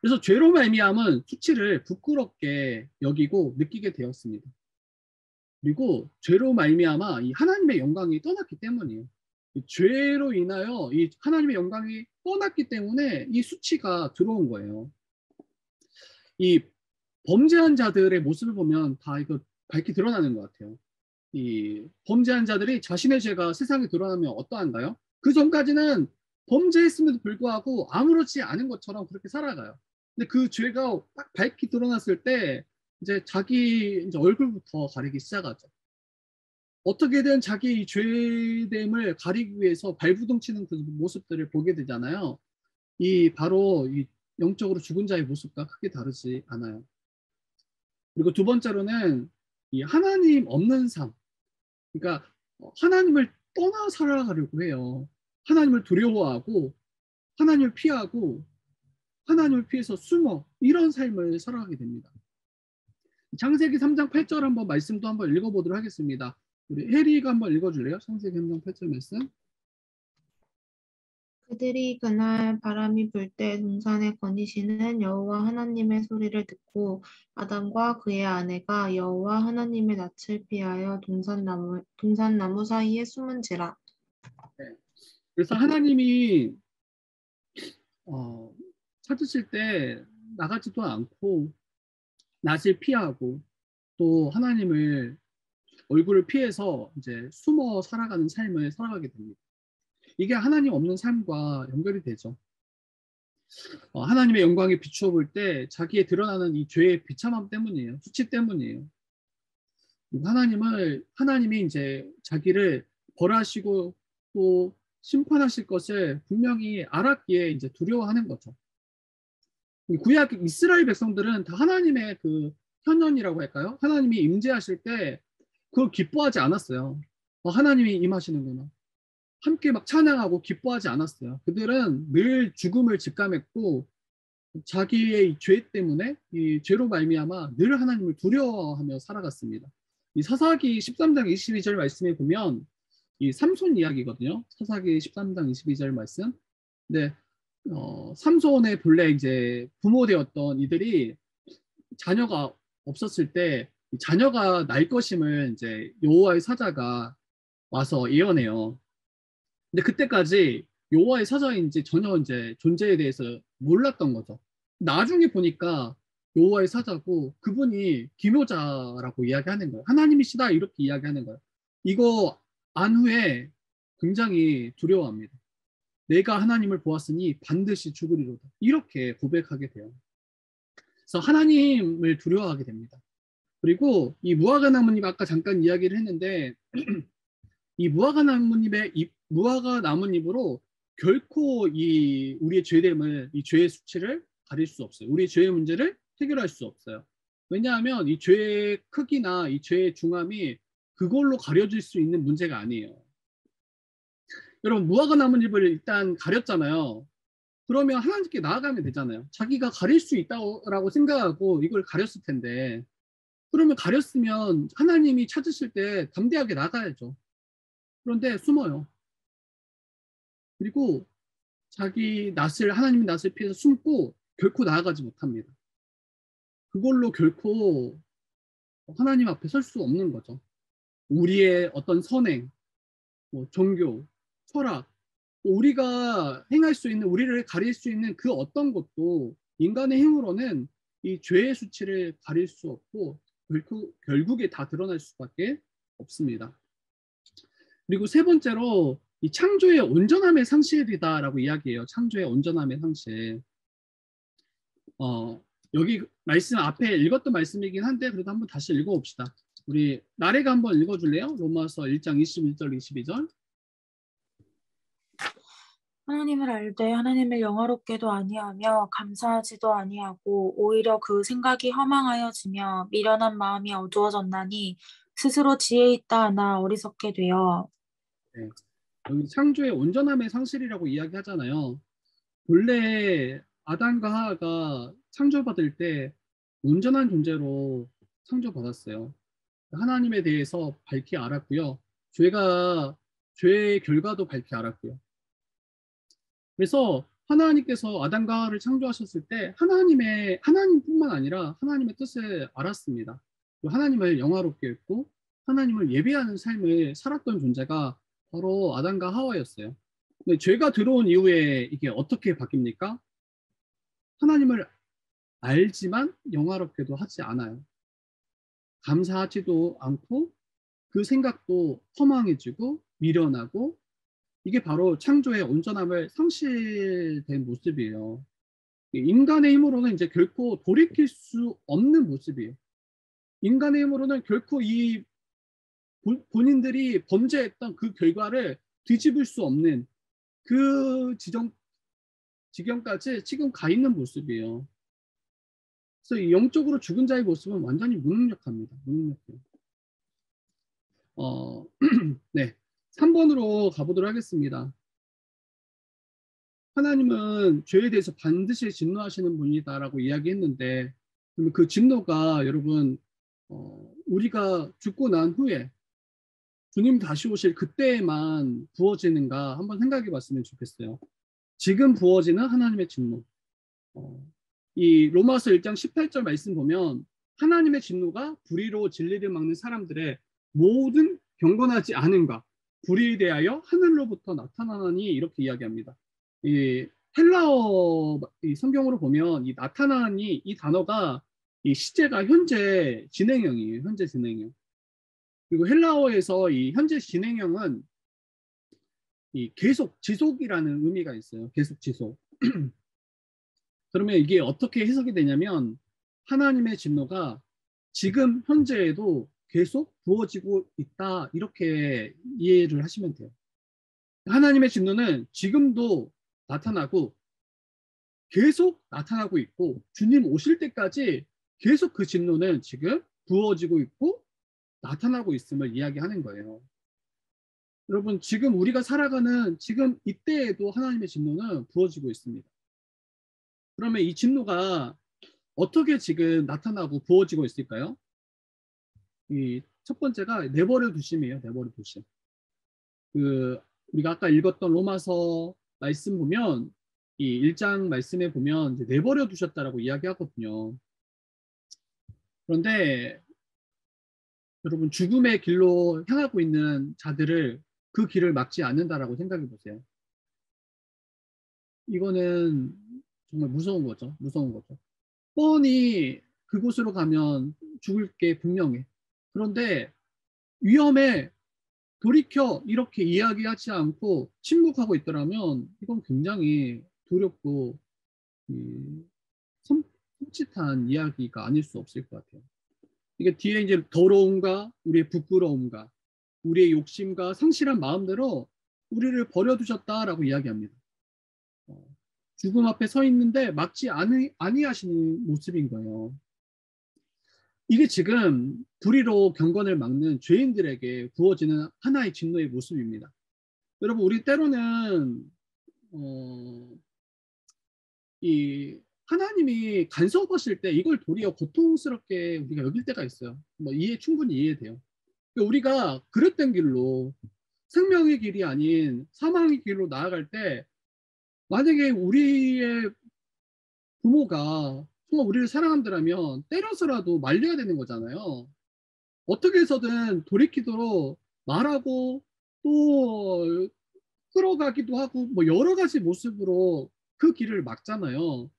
그래서 죄로 말미암은 수치를 부끄럽게 여기고 느끼게 되었습니다. 그리고 죄로 말미암아 이 하나님의 영광이 떠났기 때문이에요. 이 죄로 인하여 이 하나님의 영광이 떠났기 때문에 이 수치가 들어온 거예요. 이 범죄한 자들의 모습을 보면 다 이거 밝히 드러나는 것 같아요. 이 범죄한 자들이 자신의 죄가 세상에 드러나면 어떠한가요? 그 전까지는 범죄했음에도 불구하고 아무렇지 않은 것처럼 그렇게 살아가요. 근데 그 죄가 딱 밝히 드러났을 때 이제 자기 이제 얼굴부터 가리기 시작하죠. 어떻게든 자기 이 죄됨을 가리기 위해서 발부둥치는 그 모습들을 보게 되잖아요. 이 바로 이 영적으로 죽은 자의 모습과 크게 다르지 않아요. 그리고 두 번째로는 이 하나님 없는 삶. 그러니까 하나님을 떠나 살아가려고 해요. 하나님을 두려워하고 하나님을 피하고 하나님을 피해서 숨어 이런 삶을 살아가게 됩니다. 창세기 3장 8절 한번 말씀도 한번 읽어보도록 하겠습니다. 우리 혜리가 한번 읽어줄래요? 창세기 3장 8절 말씀. 그들이 그날 바람이 불 때 동산에 거니시는 여호와 하나님의 소리를 듣고 아담과 그의 아내가 여호와 하나님의 낯을 피하여 동산나무 사이에 숨은지라. 그래서 하나님이 찾으실 때 나가지도 않고 낯을 피하고 또 하나님을 얼굴을 피해서 이제 숨어 살아가는 삶을 살아가게 됩니다. 이게 하나님 없는 삶과 연결이 되죠. 하나님의 영광에 비추어 볼 때 자기의 드러나는 이 죄의 비참함 때문이에요. 수치 때문이에요. 하나님이 이제 자기를 벌하시고 또 심판하실 것을 분명히 알았기에 이제 두려워하는 거죠. 구약 이스라엘 백성들은 다 하나님의 그 현현이라고 할까요? 하나님이 임재하실 때 그걸 기뻐하지 않았어요. 하나님이 임하시는구나. 함께 막 찬양하고 기뻐하지 않았어요. 그들은 늘 죽음을 직감했고 자기의 이 죄 때문에 이 죄로 말미암아 늘 하나님을 두려워하며 살아갔습니다. 이 사사기 13장 22절 말씀에 보면 이 삼손 이야기거든요. 사사기 13장 22절 말씀. 근데 삼손의 본래 이제 부모 되었던 이들이 자녀가 없었을 때 자녀가 날 것임을 이제 여호와의 사자가 와서 예언해요. 근데 그때까지 여호와의 사자인지 전혀 이제 존재에 대해서 몰랐던 거죠. 나중에 보니까 여호와의 사자고 그분이 기묘자라고 이야기하는 거예요. 하나님이시다 이렇게 이야기하는 거예요. 이거 안 후에 굉장히 두려워합니다. 내가 하나님을 보았으니 반드시 죽으리로다. 이렇게 고백하게 돼요. 그래서 하나님을 두려워하게 됩니다. 그리고 이 무화과 나무잎 아까 잠깐 이야기를 했는데 이 무화과 나무잎으로 결코 우리의 죄됨을 이 죄의 수치를 가릴 수 없어요. 우리의 죄의 문제를 해결할 수 없어요. 왜냐하면 이 죄의 크기나 이 죄의 중함이 그걸로 가려질 수 있는 문제가 아니에요. 여러분 무화과 나뭇잎을 일단 가렸잖아요. 그러면 하나님께 나아가면 되잖아요. 자기가 가릴 수 있다고 생각하고 이걸 가렸을 텐데 그러면 가렸으면 하나님이 찾으실 때 담대하게 나가야죠. 그런데 숨어요. 그리고 하나님의 낯을 피해서 숨고 결코 나아가지 못합니다. 그걸로 결코 하나님 앞에 설 수 없는 거죠. 우리의 어떤 선행, 종교, 철학, 우리가 행할 수 있는, 우리를 가릴 수 있는 그 어떤 것도 인간의 힘으로는 이 죄의 수치를 가릴 수 없고 결국에 다 드러날 수밖에 없습니다. 그리고 세 번째로 이 창조의 온전함의 상실이다라고 이야기해요. 창조의 온전함의 상실. 여기 말씀 앞에 읽었던 말씀이긴 한데 그래도 한번 다시 읽어봅시다. 우리 나래가 한번 읽어줄래요? 로마서 1장 21절 22절. 하나님을 알되 하나님을 영화롭게도 아니하며 감사하지도 아니하고 오히려 그 생각이 허망하여지며 미련한 마음이 어두워졌나니 스스로 지혜 있다 하나 어리석게 되어. 네. 여기 창조의 온전함의 상실이라고 이야기하잖아요. 본래 아담과 하와가 창조받을 때 온전한 존재로 창조받았어요. 하나님에 대해서 밝히 알았고요. 죄의 결과도 밝히 알았고요. 그래서 하나님께서 아담과 하와를 창조하셨을 때 하나님뿐만 아니라 하나님의 뜻을 알았습니다. 하나님을 영화롭게 했고 하나님을 예배하는 삶을 살았던 존재가 바로 아담과 하와였어요. 근데 죄가 들어온 이후에 이게 어떻게 바뀝니까? 하나님을 알지만 영화롭게도 하지 않아요. 감사하지도 않고 그 생각도 허망해지고 미련하고 이게 바로 창조의 온전함을 상실된 모습이에요. 인간의 힘으로는 이제 결코 돌이킬 수 없는 모습이에요. 인간의 힘으로는 결코 이 본인들이 범죄했던 그 결과를 뒤집을 수 없는 그 지경까지 지금 가 있는 모습이에요. 그래서 이 영적으로 죽은 자의 모습은 완전히 무능력합니다. 무능력해요. 네. 3번으로 가보도록 하겠습니다. 하나님은 죄에 대해서 반드시 진노하시는 분이다라고 이야기했는데, 그러면 그 진노가 여러분 우리가 죽고 난 후에 주님 다시 오실 그때에만 부어지는가 한번 생각해 봤으면 좋겠어요. 지금 부어지는 하나님의 진노. 이 로마서 1장 18절 말씀 보면 하나님의 진노가 불의로 진리를 막는 사람들의 모든 경건하지 않음과 불의에 대하여 하늘로부터 나타나니 이렇게 이야기합니다. 이 헬라어 이 성경으로 보면 이 나타나니 이 단어가 이 시제가 현재 진행형이에요. 현재 진행형. 그리고 헬라어에서 이 현재 진행형은 이 계속 지속이라는 의미가 있어요. 계속 지속. 그러면 이게 어떻게 해석이 되냐면 하나님의 진노가 지금 현재에도 계속 부어지고 있다 이렇게 이해를 하시면 돼요. 하나님의 진노는 지금도 나타나고 계속 나타나고 있고 주님 오실 때까지 계속 그 진노는 지금 부어지고 있고 나타나고 있음을 이야기하는 거예요. 여러분 지금 우리가 살아가는 지금 이때에도 하나님의 진노는 부어지고 있습니다. 그러면 이 진노가 어떻게 지금 나타나고 부어지고 있을까요? 이 첫 번째가 내버려 두심이에요. 내버려 두심. 우리가 아까 읽었던 로마서 말씀 보면 이 1장 말씀에 보면 이제 내버려 두셨다라고 이야기하거든요. 그런데 여러분 죽음의 길로 향하고 있는 자들을 그 길을 막지 않는다라고 생각해 보세요. 이거는 정말 무서운 거죠. 무서운 거죠. 뻔히 그곳으로 가면 죽을 게 분명해. 그런데 위험에 돌이켜 이렇게 이야기하지 않고 침묵하고 있더라면 이건 굉장히 두렵고 섬찟한 이야기가 아닐 수 없을 것 같아요. 이게 뒤에 이제 더러움과 우리의 부끄러움과 우리의 욕심과 상실한 마음대로 우리를 버려두셨다라고 이야기합니다. 죽음 앞에 서 있는데 막지 아니하시는 모습인 거예요. 이게 지금 불의로 경건을 막는 죄인들에게 부어지는 하나의 진노의 모습입니다. 여러분 우리 때로는 이 하나님이 간섭하실 때 이걸 도리어 고통스럽게 우리가 여길 때가 있어요. 뭐 충분히 이해돼요. 우리가 그릇된 길로 생명의 길이 아닌 사망의 길로 나아갈 때 만약에 우리의 부모가 정말 우리를 사랑한다면 때려서라도 말려야 되는 거잖아요. 어떻게 해서든 돌이키도록 말하고 또 끌어가기도 하고 뭐 여러 가지 모습으로 그 길을 막잖아요.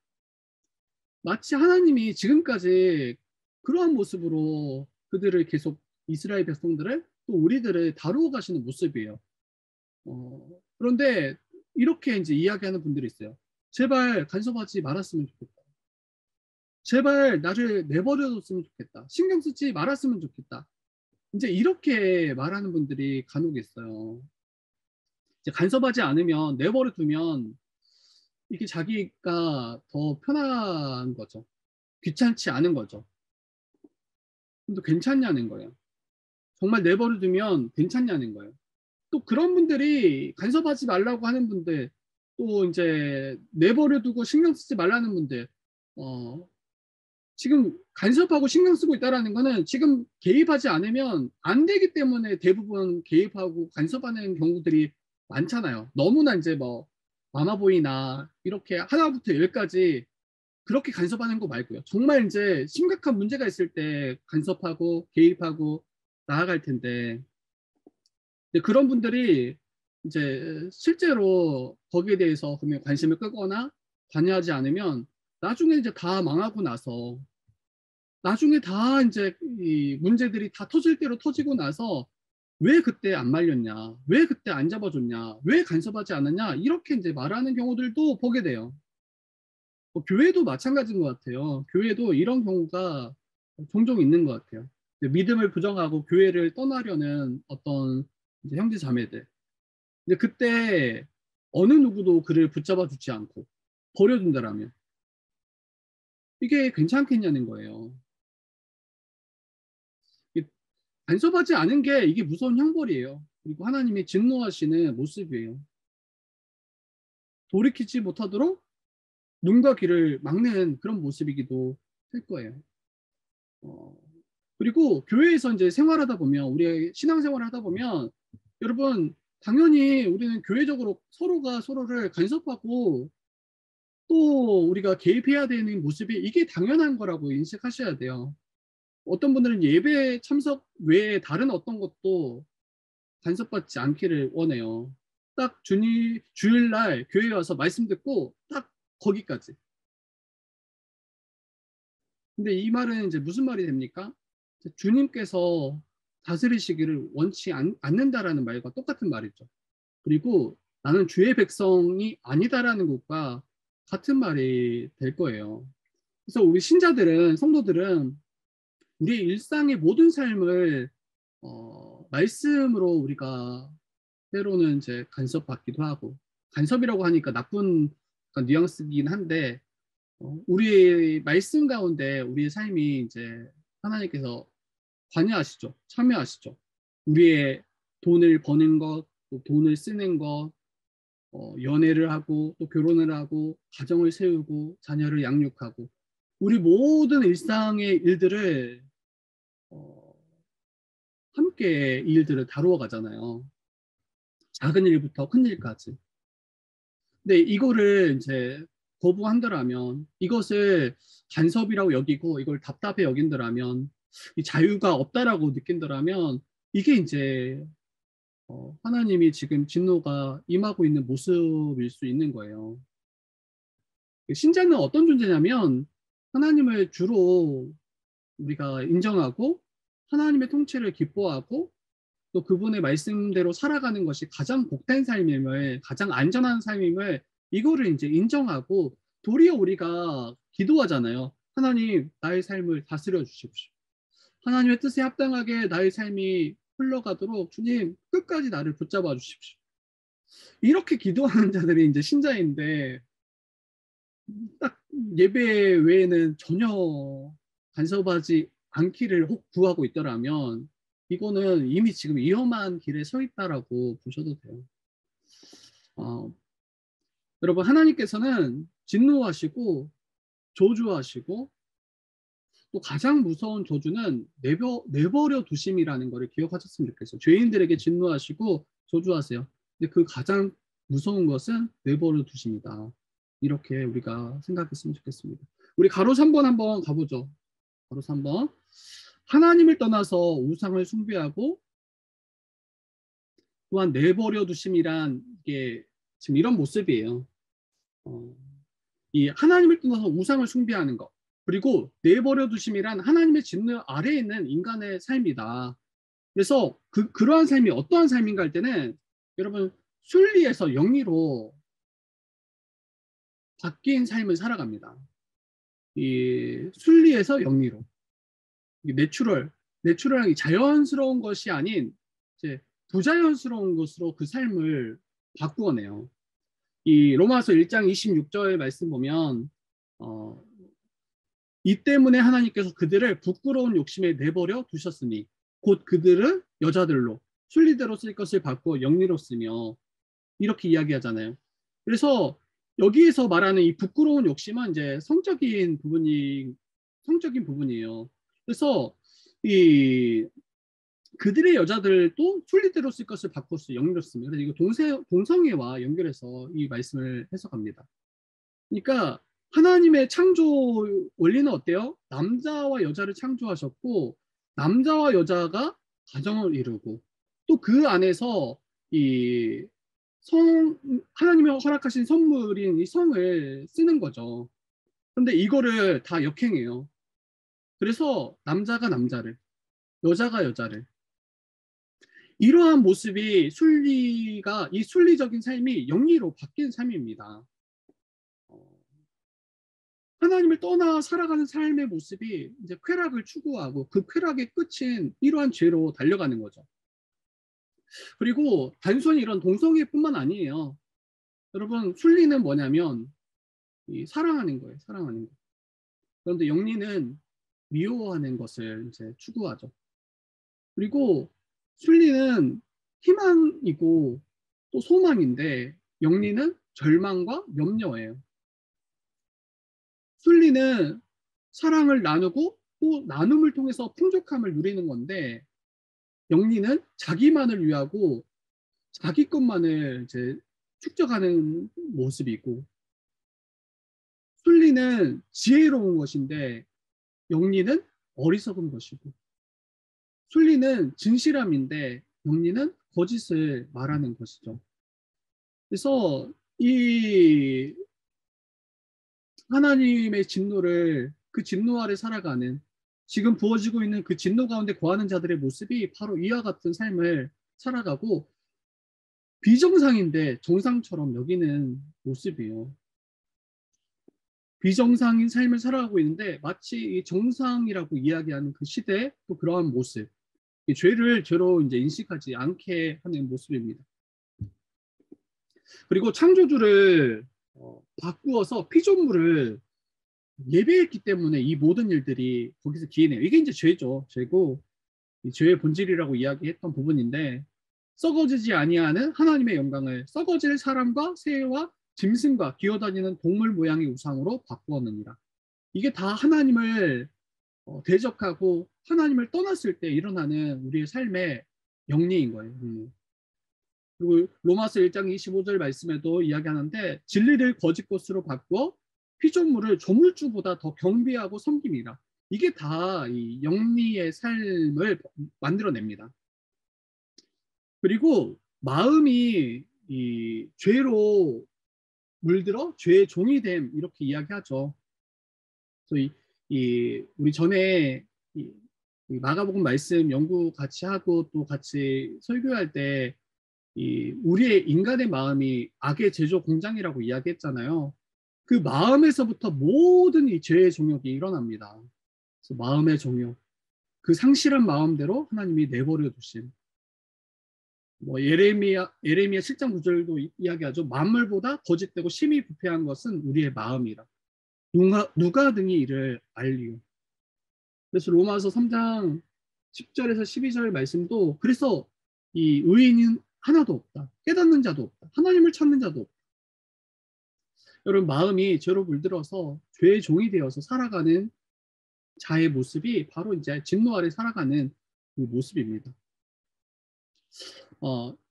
마치 하나님이 지금까지 그러한 모습으로 그들을 계속 이스라엘 백성들을 또 우리들을 다루어 가시는 모습이에요. 그런데 이렇게 이제 이야기하는 분들이 있어요. 제발 간섭하지 말았으면 좋겠다. 제발 나를 내버려뒀으면 좋겠다. 신경 쓰지 말았으면 좋겠다. 이제 이렇게 말하는 분들이 간혹 있어요. 이제 간섭하지 않으면 내버려 두면 이게 자기가 더 편한 거죠. 귀찮지 않은 거죠. 근데 괜찮냐는 거예요. 정말 내버려 두면 괜찮냐는 거예요. 또 그런 분들이 간섭하지 말라고 하는 분들, 또 이제 내버려 두고 신경 쓰지 말라는 분들, 지금 간섭하고 신경 쓰고 있다라는 거는 지금 개입하지 않으면 안 되기 때문에 대부분 개입하고 간섭하는 경우들이 많잖아요. 너무나 이제 뭐 마마보이나 이렇게 하나부터 열까지 그렇게 간섭하는 거 말고요. 정말 이제 심각한 문제가 있을 때 간섭하고 개입하고 나아갈 텐데 그런 분들이 이제 실제로 거기에 대해서 그러면 관심을 끄거나 관여하지 않으면 나중에 이제 다 망하고 나서 나중에 다 이제 이 문제들이 다 터질 대로 터지고 나서 왜 그때 안 말렸냐, 왜 그때 안 잡아줬냐, 왜 간섭하지 않았냐 이렇게 이제 말하는 경우들도 보게 돼요. 교회도 마찬가지인 것 같아요. 교회도 이런 경우가 종종 있는 것 같아요. 믿음을 부정하고 교회를 떠나려는 어떤 이제 형제 자매들. 근데 그때 어느 누구도 그를 붙잡아 주지 않고 버려둔다라면 이게 괜찮겠냐는 거예요. 간섭하지 않은 게 이게 무서운 형벌이에요. 그리고 하나님이 진노하시는 모습이에요. 돌이키지 못하도록 눈과 귀를 막는 그런 모습이기도 할 거예요. 그리고 교회에서 이제 생활하다 보면, 우리의 신앙생활을 하다 보면, 여러분, 당연히 우리는 교회적으로 서로가 서로를 간섭하고 또 우리가 개입해야 되는 모습이 이게 당연한 거라고 인식하셔야 돼요. 어떤 분들은 예배 참석 외에 다른 어떤 것도 간섭받지 않기를 원해요. 딱 주일날 교회에 와서 말씀 듣고 딱 거기까지. 근데 이 말은 이제 무슨 말이 됩니까? 주님께서 다스리시기를 원치 않는다라는 말과 똑같은 말이죠. 그리고 나는 주의 백성이 아니다라는 것과 같은 말이 될 거예요. 그래서 우리 신자들은, 성도들은 우리 일상의 모든 삶을 말씀으로 우리가 때로는 이제 간섭받기도 하고, 간섭이라고 하니까 나쁜 뉘앙스이긴 한데, 우리의 말씀 가운데 우리의 삶이 이제 하나님께서 관여하시죠. 참여하시죠. 우리의 돈을 버는 것, 또 돈을 쓰는 것, 연애를 하고 또 결혼을 하고 가정을 세우고 자녀를 양육하고, 우리 모든 일상의 일들을 함께 이 일들을 다루어 가잖아요. 작은 일부터 큰 일까지. 근데 이거를 이제 거부한다라면, 이것을 간섭이라고 여기고 이걸 답답해 여긴다라면, 이 자유가 없다라고 느낀다라면, 이게 이제 하나님이 지금 진노가 임하고 있는 모습일 수 있는 거예요. 신자는 어떤 존재냐면, 하나님을 주로 우리가 인정하고 하나님의 통치를 기뻐하고 또 그분의 말씀대로 살아가는 것이 가장 복된 삶임을, 가장 안전한 삶임을, 이거를 이제 인정하고 도리어 우리가 기도하잖아요. 하나님, 나의 삶을 다스려 주십시오. 하나님의 뜻에 합당하게 나의 삶이 흘러가도록 주님 끝까지 나를 붙잡아 주십시오. 이렇게 기도하는 자들이 이제 신자인데, 딱 예배 외에는 전혀 간섭하지 않기를 혹 구하고 있더라면, 이거는 이미 지금 위험한 길에 서 있다라고 보셔도 돼요. 여러분, 하나님께서는 진노하시고 저주하시고, 또 가장 무서운 저주는 내버려 두심이라는 것을 기억하셨으면 좋겠어요. 죄인들에게 진노하시고 저주하세요. 근데 그 가장 무서운 것은 내버려 두심이다. 이렇게 우리가 생각했으면 좋겠습니다. 우리 가로 3번 한번 가보죠. 가로 3번. 하나님을 떠나서 우상을 숭배하고, 또한 내버려 두심이란 게 지금 이런 모습이에요. 이 하나님을 떠나서 우상을 숭배하는 것, 그리고 내버려 두심이란 하나님의 진노 아래에 있는 인간의 삶이다. 그래서 그러한 삶이 어떠한 삶인가 할 때는, 여러분, 순리에서 영리로 바뀐 삶을 살아갑니다. 이 순리에서 영리로, 내추럴하게 자연스러운 것이 아닌 이제 부자연스러운 것으로 그 삶을 바꾸어내요. 이 로마서 1장 26절 말씀 보면, 이 때문에 하나님께서 그들을 부끄러운 욕심에 내버려 두셨으니 곧 그들은 여자들로 순리대로 쓸 것을 바꾸어 영리로 쓰며, 이렇게 이야기하잖아요. 그래서 여기에서 말하는 이 부끄러운 욕심은 이제 성적인 부분이에요. 그래서 이 그들의 여자들도 순리대로 쓸 것을 바꿨어요. 영리로 쓰며. 그래서 이거 동성애와 연결해서 이 말씀을 해석합니다. 그러니까 하나님의 창조 원리는 어때요? 남자와 여자를 창조하셨고, 남자와 여자가 가정을 이루고, 또 그 안에서 이 하나님이 허락하신 선물인 이 성을 쓰는 거죠. 그런데 이거를 다 역행해요. 그래서 남자가 남자를, 여자가 여자를. 이러한 모습이 이 순리적인 삶이 영리로 바뀐 삶입니다. 하나님을 떠나 살아가는 삶의 모습이 이제 쾌락을 추구하고, 그 쾌락의 끝인 이러한 죄로 달려가는 거죠. 그리고 단순히 이런 동성애뿐만 아니에요. 여러분, 순리는 뭐냐면 사랑하는 거예요. 사랑하는 거. 그런데 영리는 미워하는 것을 이제 추구하죠. 그리고 순리는 희망이고 또 소망인데 영리는 절망과 염려예요. 순리는 사랑을 나누고 또 나눔을 통해서 풍족함을 누리는 건데 영리는 자기만을 위하고 자기 것만을 이제 축적하는 모습이고 순리는 지혜로운 것인데 영리는 어리석은 것이고 순리는 진실함인데 영리는 거짓을 말하는 것이죠. 그래서 이 하나님의 진노를 그 진노 아래 살아가는 지금 부어지고 있는 그 진노 가운데 거하는 자들의 모습이 바로 이와 같은 삶을 살아가고 비정상인데 정상처럼 여기는 모습이에요. 비정상인 삶을 살아가고 있는데 마치 정상이라고 이야기하는 그 시대의 또 그러한 모습, 죄를 죄로 이제 인식하지 않게 하는 모습입니다. 그리고 창조주를 바꾸어서 피조물을 예배했기 때문에 이 모든 일들이 거기서 기인해요. 이게 이제 죄죠. 죄고 이 죄의 본질이라고 이야기했던 부분인데 썩어지지 아니하는 하나님의 영광을 썩어질 사람과 새와 짐승과 기어다니는 동물 모양의 우상으로 바꾸었느니라. 이게 다 하나님을 대적하고 하나님을 떠났을 때 일어나는 우리의 삶의 영리인 거예요. 그리고 로마서 1장 25절 말씀에도 이야기하는데 진리를 거짓 것으로 바꾸어 피조물을 조물주보다 더 경배하고 섬김이라. 이게 다 이 영리의 삶을 만들어냅니다. 그리고 마음이 이 죄로 물들어 죄의 종이 됨 이렇게 이야기하죠. 그래서 우리 전에 이 마가복음 말씀 연구 같이 하고 또 같이 설교할 때 우리의 인간의 마음이 악의 제조 공장이라고 이야기했잖아요. 그 마음에서부터 모든 이 죄의 종욕이 일어납니다. 그래서 마음의 종욕, 그 상실한 마음대로 하나님이 내버려 두신 예레미야 7장 9절도 이야기하죠. 만물보다 거짓되고 심히 부패한 것은 우리의 마음이라. 누가 등이 이를 알리요. 그래서 로마서 3장 10절에서 12절 말씀도 그래서 이 의인은 하나도 없다. 깨닫는 자도 없다. 하나님을 찾는 자도 없다. 여러분 마음이 죄로 물들어서 죄의 종이 되어서 살아가는 자의 모습이 바로 이제 진노 아래 살아가는 그 모습입니다.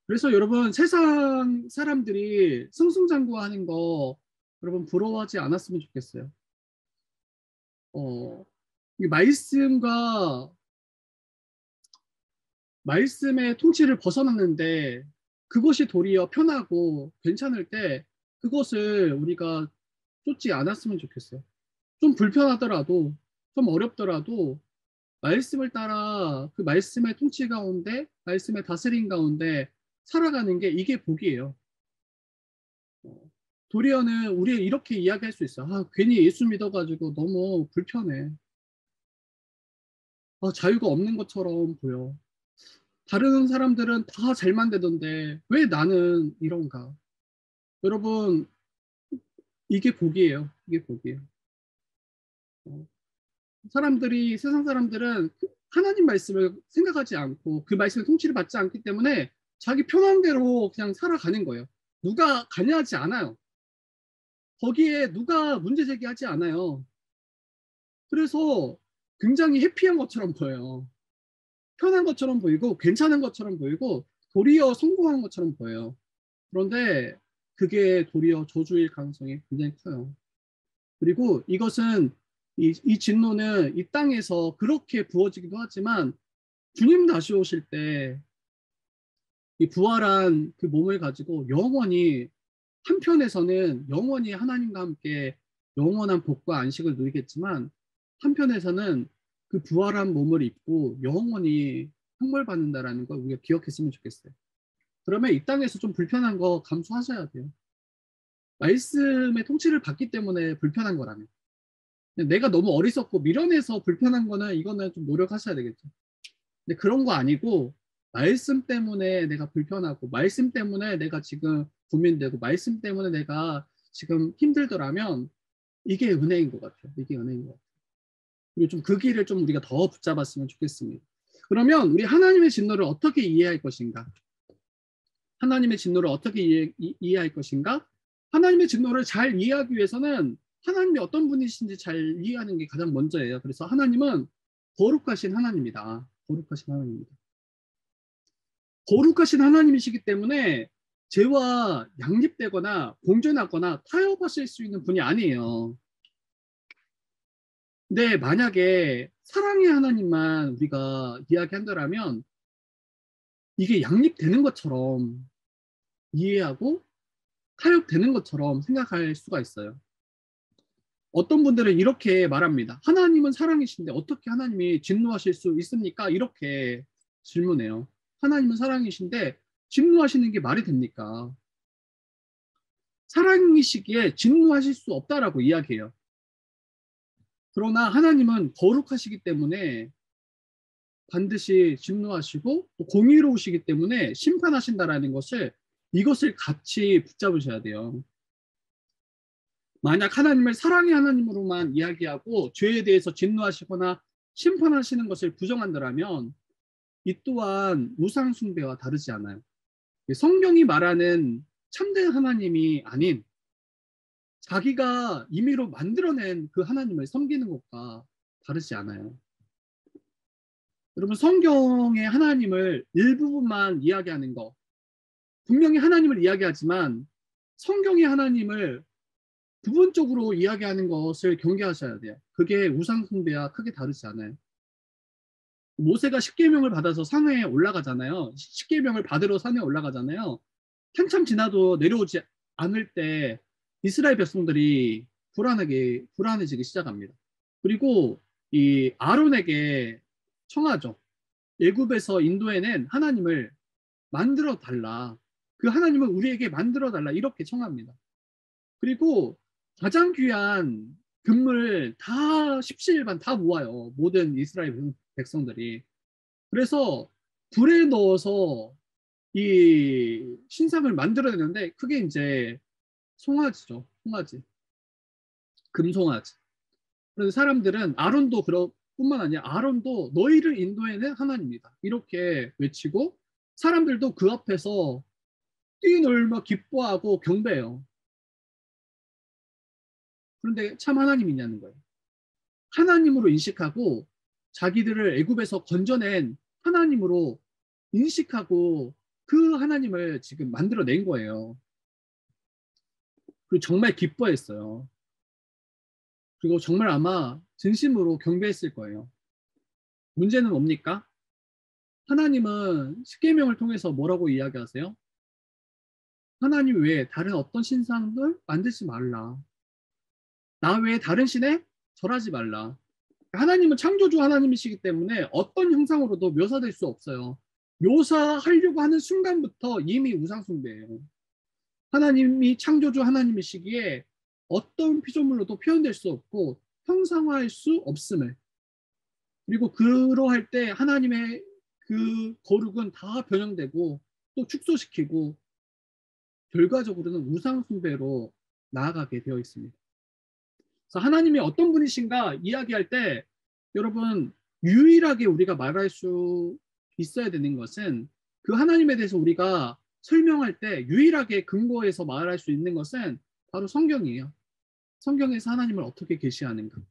그래서 여러분 세상 사람들이 승승장구하는 거 여러분 부러워하지 않았으면 좋겠어요. 이 말씀의 통치를 벗어났는데 그것이 도리어 편하고 괜찮을 때 그것을 우리가 쫓지 않았으면 좋겠어요. 좀 불편하더라도 좀 어렵더라도 말씀을 따라 그 말씀의 통치 가운데 말씀의 다스림 가운데 살아가는 게 이게 복이에요. 도리어는 우리 이렇게 이야기할 수 있어요. 괜히 예수 믿어가지고 너무 불편해. 자유가 없는 것처럼 보여. 다른 사람들은 다 잘만 되던데 왜 나는 이런가? 여러분 이게 복이에요. 이게 복이에요. 세상 사람들은 하나님 말씀을 생각하지 않고 그 말씀의 통치를 받지 않기 때문에 자기 편한 대로 그냥 살아가는 거예요. 누가 관여하지 않아요. 거기에 누가 문제 제기하지 않아요. 그래서 굉장히 해피한 것처럼 보여요. 편한 것처럼 보이고 괜찮은 것처럼 보이고 도리어 성공한 것처럼 보여요. 그런데 그게 도리어 저주일 가능성이 굉장히 커요. 그리고 이것은 이 진노는 이 땅에서 그렇게 부어지기도 하지만 주님 다시 오실 때 이 부활한 그 몸을 가지고 영원히 한편에서는 영원히 하나님과 함께 영원한 복과 안식을 누리겠지만 한편에서는 그 부활한 몸을 입고 영원히 형벌받는다라는 걸 우리가 기억했으면 좋겠어요. 그러면 이 땅에서 좀 불편한 거 감수하셔야 돼요. 말씀의 통치를 받기 때문에 불편한 거라면. 내가 너무 어리석고 미련해서 불편한 거는 이거는 좀 노력하셔야 되겠죠. 근데 그런 거 아니고 말씀 때문에 내가 불편하고 말씀 때문에 내가 지금 고민되고 말씀 때문에 내가 지금 힘들더라면 이게 은혜인 것 같아요. 이게 은혜인 것 같아요. 그리고 좀 그 길을 좀 우리가 더 붙잡았으면 좋겠습니다. 그러면 우리 하나님의 진노를 어떻게 이해할 것인가? 하나님의 진노를 어떻게 이해할 것인가? 하나님의 진노를 잘 이해하기 위해서는 하나님이 어떤 분이신지 잘 이해하는 게 가장 먼저예요. 그래서 하나님은 거룩하신 하나님이다. 거룩하신 하나님입니다. 거룩하신 하나님이시기 때문에 죄와 양립되거나 공존하거나 타협하실 수 있는 분이 아니에요. 근데 만약에 사랑의 하나님만 우리가 이야기한다면 이게 양립되는 것처럼 이해하고 타협되는 것처럼 생각할 수가 있어요. 어떤 분들은 이렇게 말합니다. 하나님은 사랑이신데 어떻게 하나님이 진노하실 수 있습니까? 이렇게 질문해요. 하나님은 사랑이신데 진노하시는 게 말이 됩니까? 사랑이시기에 진노하실 수 없다라고 이야기해요. 그러나 하나님은 거룩하시기 때문에 반드시 진노하시고 또 공의로우시기 때문에 심판하신다라는 이것을 같이 붙잡으셔야 돼요. 만약 하나님을 사랑의 하나님으로만 이야기하고 죄에 대해서 진노하시거나 심판하시는 것을 부정한다면 이 또한 우상 숭배와 다르지 않아요. 성경이 말하는 참된 하나님이 아닌 자기가 임의로 만들어낸 그 하나님을 섬기는 것과 다르지 않아요. 여러분, 성경의 하나님을 일부분만 이야기하는 거, 분명히 하나님을 이야기하지만 성경의 하나님을 부분적으로 이야기하는 것을 경계하셔야 돼요. 그게 우상 숭배와 크게 다르지 않아요. 모세가 십계명을 받아서 산에 올라가잖아요. 십계명을 받으러 산에 올라가잖아요. 한참 지나도 내려오지 않을 때 이스라엘 백성들이 불안해지기 시작합니다. 그리고 이 아론에게 청하죠. 애굽에서 인도해낸 하나님을 만들어 달라. 그 하나님을 우리에게 만들어 달라. 이렇게 청합니다. 그리고 가장 귀한 금을 다 십시일반 다 모아요. 모든 이스라엘 백성들이. 그래서 불에 넣어서 이 신상을 만들어내는데 그게 이제 송아지죠. 송아지. 금송아지. 그래서 사람들은 아론도 뿐만 아니라 아론도 너희를 인도해낸 하나님이다. 이렇게 외치고 사람들도 그 앞에서 뛰놀며 기뻐하고 경배해요. 그런데 참 하나님이냐는 거예요. 하나님으로 인식하고 자기들을 애굽에서 건져낸 하나님으로 인식하고 그 하나님을 지금 만들어낸 거예요. 그리고 정말 기뻐했어요. 그리고 정말 아마 진심으로 경배했을 거예요. 문제는 뭡니까? 하나님은 십계명을 통해서 뭐라고 이야기하세요? 하나님 외에 다른 어떤 신상들 만들지 말라. 나 외에 다른 신에 절하지 말라. 하나님은 창조주 하나님이시기 때문에 어떤 형상으로도 묘사될 수 없어요. 묘사하려고 하는 순간부터 이미 우상숭배예요. 하나님이 창조주 하나님이시기에 어떤 피조물로도 표현될 수 없고 형상화할 수 없음을, 그리고 그러할 때 하나님의 그 거룩은 다 변형되고 또 축소시키고 결과적으로는 우상숭배로 나아가게 되어 있습니다. 그래서 하나님이 어떤 분이신가 이야기할 때 여러분 유일하게 우리가 말할 수 있어야 되는 것은 그 하나님에 대해서 우리가 설명할 때 유일하게 근거해서 말할 수 있는 것은 바로 성경이에요. 성경에서 하나님을 어떻게 계시하는가.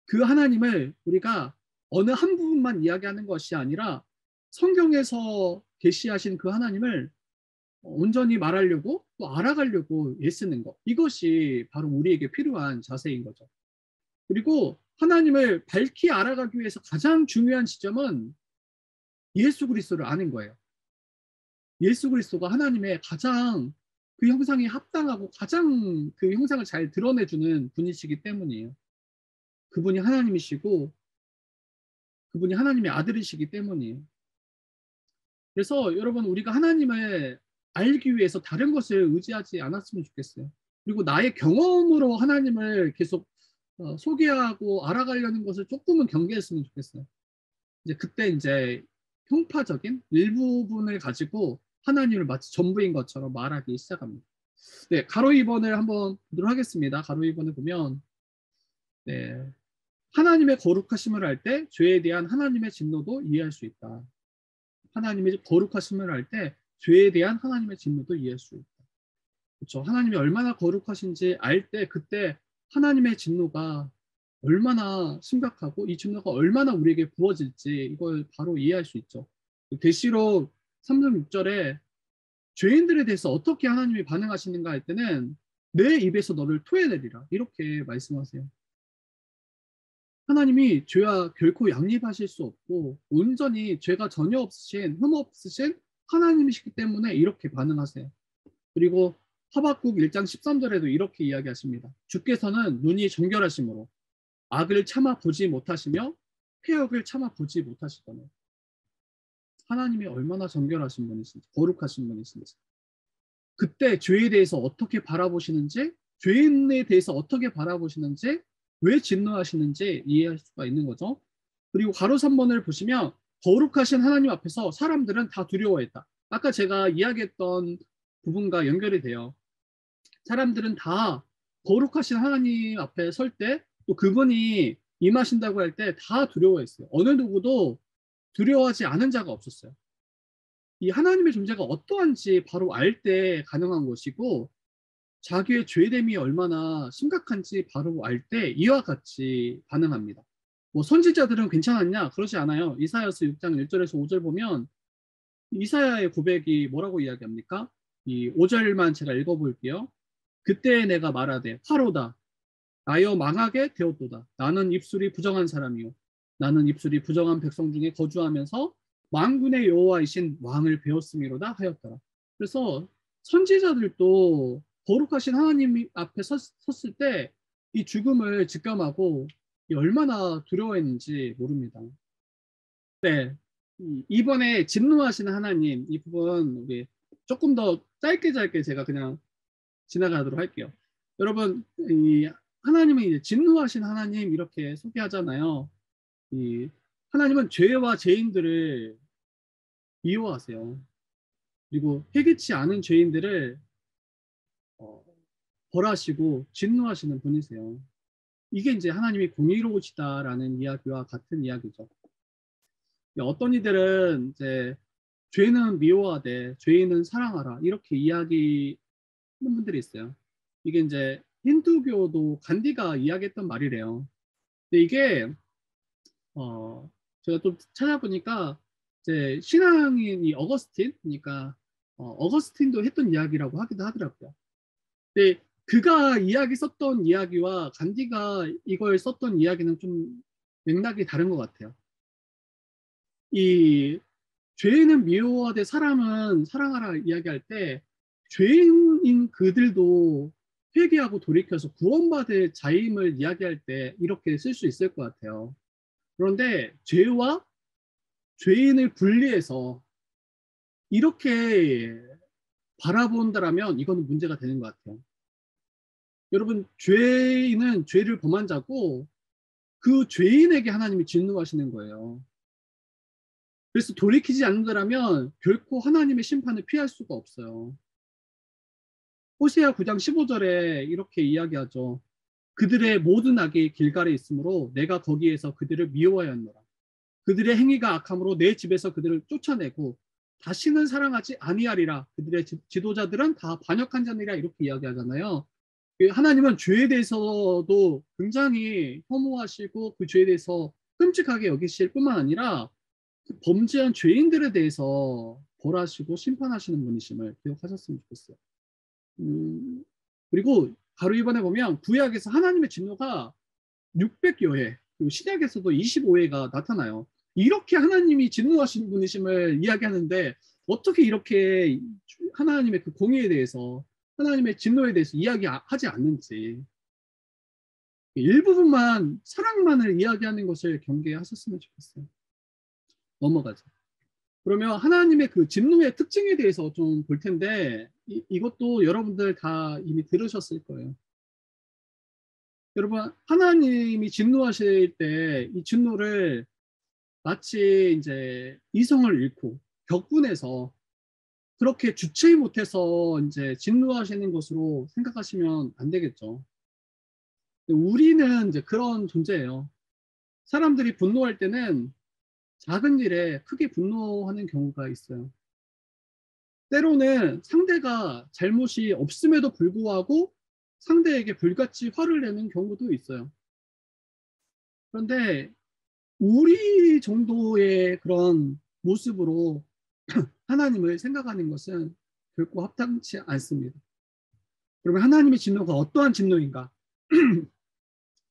그 하나님을 우리가 어느 한 부분만 이야기하는 것이 아니라 성경에서 계시하신 그 하나님을 온전히 말하려고 또 알아가려고 애쓰는 것. 이것이 바로 우리에게 필요한 자세인 거죠. 그리고 하나님을 밝히 알아가기 위해서 가장 중요한 지점은 예수 그리스도를 아는 거예요. 예수 그리스도가 하나님의 가장 그 형상에 합당하고 가장 그 형상을 잘 드러내주는 분이시기 때문이에요. 그분이 하나님이시고 그분이 하나님의 아들이시기 때문이에요. 그래서 여러분 우리가 하나님을 알기 위해서 다른 것을 의지하지 않았으면 좋겠어요. 그리고 나의 경험으로 하나님을 계속 소개하고 알아가려는 것을 조금은 경계했으면 좋겠어요. 이제 그때 이제 형파적인 일부분을 가지고 하나님을 마치 전부인 것처럼 말하기 시작합니다. 네, 가로 2번을 한번 보도록 하겠습니다. 가로 2번을 보면 네, 하나님의 거룩하심을 할 때 죄에 대한 하나님의 진노도 이해할 수 있다. 하나님의 거룩하심을 할 때 죄에 대한 하나님의 진노도 이해할 수 있다. 그렇죠? 하나님이 얼마나 거룩하신지 알 때 그때 하나님의 진노가 얼마나 심각하고 이 진노가 얼마나 우리에게 부어질지 이걸 바로 이해할 수 있죠. 계시록 3장 6절에 죄인들에 대해서 어떻게 하나님이 반응하시는가 할 때는 내 입에서 너를 토해내리라 이렇게 말씀하세요. 하나님이 죄와 결코 양립하실 수 없고 온전히 죄가 전혀 없으신 흠없으신 하나님이시기 때문에 이렇게 반응하세요. 그리고 하박국 1장 13절에도 이렇게 이야기하십니다. 주께서는 눈이 정결하심으로 악을 참아 보지 못하시며 폐역을 참아 보지 못하시거늘. 하나님이 얼마나 정결하신 분이신지 거룩하신 분이신지 그때 죄에 대해서 어떻게 바라보시는지 죄인에 대해서 어떻게 바라보시는지 왜 진노하시는지 이해할 수가 있는 거죠. 그리고 가로 3번을 보시면 거룩하신 하나님 앞에서 사람들은 다 두려워했다. 아까 제가 이야기했던 부분과 연결이 돼요. 사람들은 다 거룩하신 하나님 앞에 설 때 또 그분이 임하신다고 할 때 다 두려워했어요. 어느 누구도 두려워하지 않은 자가 없었어요. 이 하나님의 존재가 어떠한지 바로 알 때 가능한 것이고 자기의 죄됨이 얼마나 심각한지 바로 알 때 이와 같이 반응합니다. 뭐 선지자들은 괜찮았냐? 그러지 않아요. 이사야서 6장 1절에서 5절 보면 이사야의 고백이 뭐라고 이야기합니까? 이 5절만 제가 읽어볼게요. 그때 내가 말하되 화로다. 나여 망하게 되었도다. 나는 입술이 부정한 사람이요. 나는 입술이 부정한 백성 중에 거주하면서 만군의 여호와이신 왕을 배웠음이로다 하였더라. 그래서 선지자들도 거룩하신 하나님 앞에 섰을 때 이 죽음을 직감하고 얼마나 두려워했는지 모릅니다. 네, 이번에 진노하시는 하나님 이 부분 우리 조금 더 짧게 제가 그냥 지나가도록 할게요. 여러분, 이 하나님은 이제 진노하신 하나님 이렇게 소개하잖아요. 이 하나님은 죄와 죄인들을 미워하세요. 그리고 회개치 않은 죄인들을 벌하시고 진노하시는 분이세요. 이게 이제 하나님이 공의로우시다라는 이야기와 같은 이야기죠. 어떤 이들은 이제 죄는 미워하되 죄인은 사랑하라 이렇게 이야기하는 분들이 있어요. 이게 이제 힌두교도 간디가 이야기했던 말이래요. 근데 이게 제가 또 찾아보니까 이제 신앙인 이 어거스틴, 그러니까 어거스틴도 했던 이야기라고 하기도 하더라고요. 근데 그가 썼던 이야기와 간디가 이걸 썼던 이야기는 좀 맥락이 다른 것 같아요. 이 죄인은 미워하되 사람은 사랑하라 이야기할 때 죄인인 그들도 회개하고 돌이켜서 구원받을 자임을 이야기할 때 이렇게 쓸 수 있을 것 같아요. 그런데 죄와 죄인을 분리해서 이렇게 바라본다라면 이거는 문제가 되는 것 같아요. 여러분, 죄인은 죄를 범한 자고 그 죄인에게 하나님이 진노하시는 거예요. 그래서 돌이키지 않는다면 결코 하나님의 심판을 피할 수가 없어요. 호세아 9장 15절에 이렇게 이야기하죠. 그들의 모든 악이 길갈에 있으므로 내가 거기에서 그들을 미워하였노라. 그들의 행위가 악함으로 내 집에서 그들을 쫓아내고 다시는 사랑하지 아니하리라. 그들의 지도자들은 다 반역한 자니라 이렇게 이야기하잖아요. 하나님은 죄에 대해서도 굉장히 혐오하시고 그 죄에 대해서 끔찍하게 여기실 뿐만 아니라 그 범죄한 죄인들에 대해서 벌하시고 심판하시는 분이심을 기억하셨으면 좋겠어요. 그리고 바로 이번에 보면 구약에서 하나님의 진노가 600여 회, 그리고 신약에서도 25회가 나타나요. 이렇게 하나님이 진노하신 분이심을 이야기하는데 어떻게 이렇게 하나님의 그 공의에 대해서 하나님의 진노에 대해서 이야기하지 않는지 일부분만 사랑만을 이야기하는 것을 경계하셨으면 좋겠어요. 넘어가죠. 그러면 하나님의 그 진노의 특징에 대해서 좀 볼 텐데 이것도 여러분들 다 이미 들으셨을 거예요. 여러분, 하나님이 진노하실 때 이 진노를 마치 이제 이성을 잃고 격분해서 그렇게 주체 못해서 이제 진노하시는 것으로 생각하시면 안 되겠죠. 우리는 이제 그런 존재예요. 사람들이 분노할 때는 작은 일에 크게 분노하는 경우가 있어요. 때로는 상대가 잘못이 없음에도 불구하고 상대에게 불같이 화를 내는 경우도 있어요. 그런데 우리 정도의 그런 모습으로 하나님을 생각하는 것은 결코 합당치 않습니다. 그러면 하나님의 진노가 어떠한 진노인가?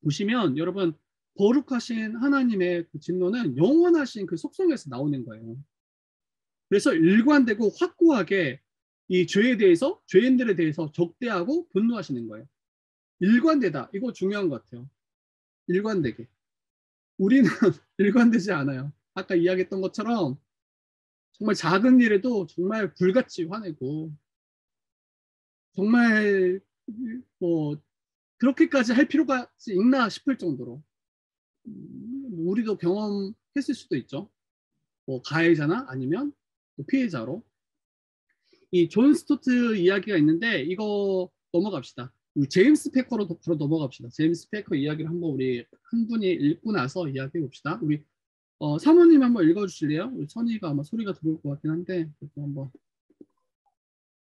보시면 여러분, 거룩하신 하나님의 그 진노는 영원하신 그 속성에서 나오는 거예요. 그래서 일관되고 확고하게 이 죄에 대해서, 죄인들에 대해서 적대하고 분노하시는 거예요. 일관되다. 이거 중요한 것 같아요. 일관되게. 우리는 일관되지 않아요. 아까 이야기했던 것처럼 정말 작은 일에도 정말 불같이 화내고, 정말 뭐 그렇게까지 할 필요가 있나 싶을 정도로 우리도 경험했을 수도 있죠. 뭐 가해자나 아니면 피해자로. 이 존 스토트 이야기가 있는데 이거 넘어갑시다. 우리 제임스 패커로 바로 넘어갑시다. 제임스 패커 이야기를 한번 우리 한 분이 읽고 나서 이야기해 봅시다. 우리 사모님 한번 읽어주실래요? 우리 선이가 아마 소리가 들어올 것 같긴 한데 한번.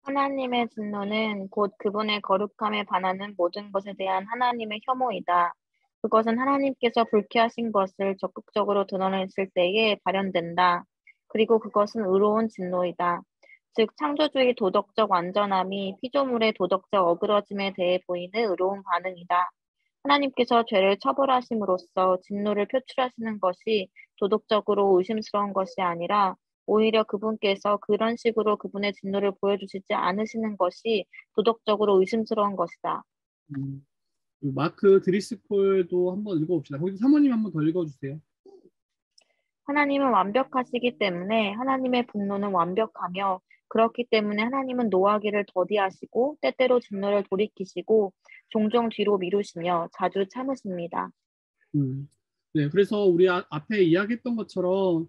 하나님의 진노는 곧 그분의 거룩함에 반하는 모든 것에 대한 하나님의 혐오이다. 그것은 하나님께서 불쾌하신 것을 적극적으로 드러냈을 때에 발현된다. 그리고 그것은 의로운 진노이다. 즉 창조주의 도덕적 완전함이 피조물의 도덕적 어그러짐에 대해 보이는 의로운 반응이다. 하나님께서 죄를 처벌하심으로써 진노를 표출하시는 것이 도덕적으로 의심스러운 것이 아니라 오히려 그분께서 그런 식으로 그분의 진노를 보여주시지 않으시는 것이 도덕적으로 의심스러운 것이다. 마크 드리스콜도 한번 읽어봅시다. 거기 사모님 한번 더 읽어주세요. 하나님은 완벽하시기 때문에 하나님의 분노는 완벽하며 그렇기 때문에 하나님은 노하기를 더디하시고 때때로 진노를 돌이키시고 종종 뒤로 미루시며 자주 참으십니다. 네, 그래서 우리 앞에 이야기했던 것처럼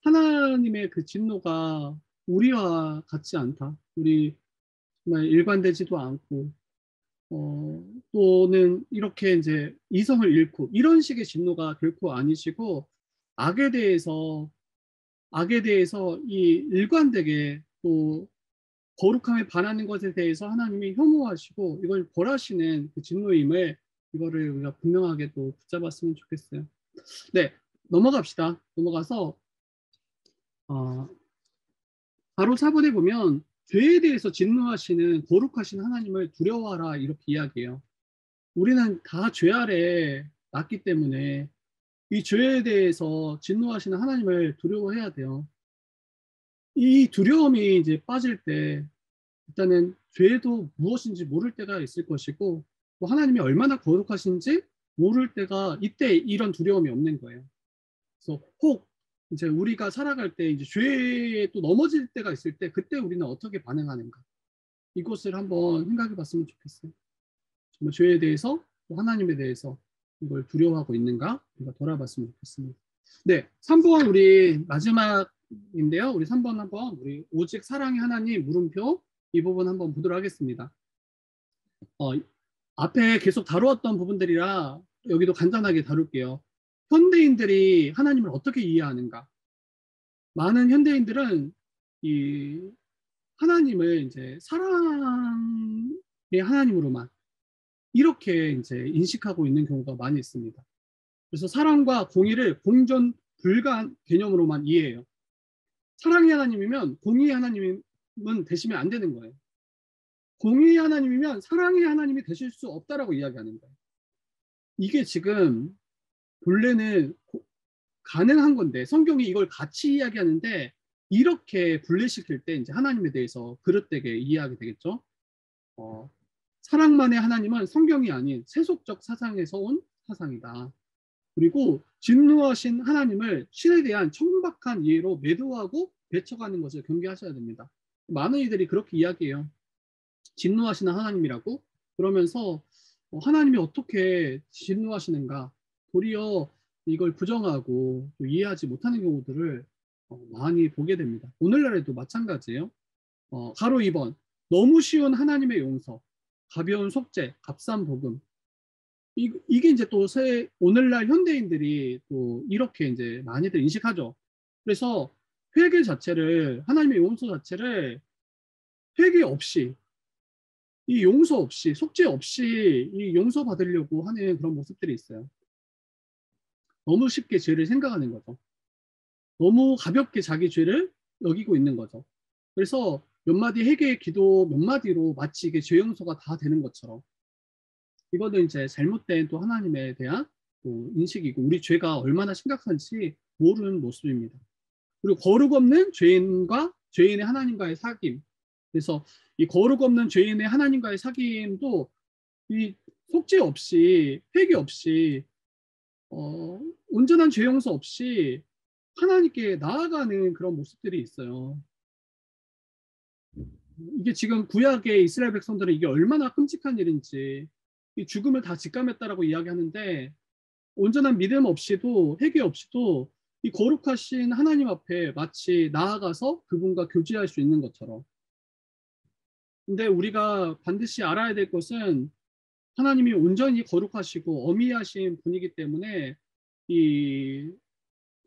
하나님의 그 진노가 우리와 같지 않다. 우리 정말 일관되지도 않고 또는 이렇게 이제 이성을 잃고 이런 식의 진노가 결코 아니시고 악에 대해서 이 일관되게 또 거룩함에 반하는 것에 대해서 하나님이 혐오하시고 이걸 벌하시는 그 진노임을 이거를 우리가 분명하게 또 붙잡았으면 좋겠어요. 네, 넘어갑시다. 넘어가서 바로 4번에 보면 죄에 대해서 진노하시는 거룩하신 하나님을 두려워하라 이렇게 이야기해요. 우리는 다 죄 아래 났기 때문에 이 죄에 대해서 진노하시는 하나님을 두려워해야 돼요. 이 두려움이 이제 빠질 때 일단은 죄도 무엇인지 모를 때가 있을 것이고 또 하나님이 얼마나 거룩하신지 모를 때가 이때 이런 두려움이 없는 거예요. 그래서 혹 이제 우리가 살아갈 때 이제 죄에 또 넘어질 때가 있을 때 그때 우리는 어떻게 반응하는가 이것을 한번 생각해 봤으면 좋겠어요. 정말 죄에 대해서 또 하나님에 대해서 이걸 두려워하고 있는가 우리가 돌아봤으면 좋겠습니다. 네, 3번 우리 마지막인데요. 우리 3번 한번 우리 오직 사랑의 하나님 물음표 이 부분 한번 보도록 하겠습니다. 앞에 계속 다루었던 부분들이라 여기도 간단하게 다룰게요. 현대인들이 하나님을 어떻게 이해하는가? 많은 현대인들은 이 하나님을 이제 사랑의 하나님으로만 이렇게 이제 인식하고 있는 경우가 많이 있습니다. 그래서 사랑과 공의를 공존 불가한 개념으로만 이해해요. 사랑의 하나님이면 공의의 하나님은 되시면 안 되는 거예요. 공의의 하나님이면 사랑의 하나님이 되실 수 없다라고 이야기하는 거예요. 이게 지금 본래는 가능한 건데 성경이 이걸 같이 이야기하는데 이렇게 분리시킬 때 이제 하나님에 대해서 그릇되게 이해하게 되겠죠. 사랑만의 하나님은 성경이 아닌 세속적 사상에서 온 사상이다. 그리고 진노하신 하나님을 신에 대한 천박한 이해로 매도하고 배척하는 것을 경계하셔야 됩니다. 많은 이들이 그렇게 이야기해요. 진노하시는 하나님이라고 그러면서 하나님이 어떻게 진노하시는가 도리어 이걸 부정하고 또 이해하지 못하는 경우들을 많이 보게 됩니다. 오늘날에도 마찬가지예요. 가로 2번 너무 쉬운 하나님의 용서, 가벼운 속죄, 값싼 복음. 이게 이제 또 오늘날 현대인들이 또 이렇게 이제 많이들 인식하죠. 그래서 회개 자체를 하나님의 용서 자체를 회개 없이, 이 용서 없이, 속죄 없이 이 용서 받으려고 하는 그런 모습들이 있어요. 너무 쉽게 죄를 생각하는 거죠. 너무 가볍게 자기 죄를 여기고 있는 거죠. 그래서 몇 마디 회개의 기도 몇 마디로 마치 이게 죄 용서가 다 되는 것처럼, 이거는 이제 잘못된 또 하나님에 대한 또 인식이고 우리 죄가 얼마나 심각한지 모르는 모습입니다. 그리고 거룩 없는 죄인과 죄인의 하나님과의 사귐. 그래서 이 거룩 없는 죄인의 하나님과의 사귐도 이 속죄 없이, 회개 없이, 온전한 죄 용서 없이 하나님께 나아가는 그런 모습들이 있어요. 이게 지금 구약의 이스라엘 백성들은 이게 얼마나 끔찍한 일인지, 이 죽음을 다 직감했다라고 이야기하는데, 온전한 믿음 없이도, 회개 없이도 이 거룩하신 하나님 앞에 마치 나아가서 그분과 교제할 수 있는 것처럼. 근데 우리가 반드시 알아야 될 것은 하나님이 온전히 거룩하시고 어미하신 분이기 때문에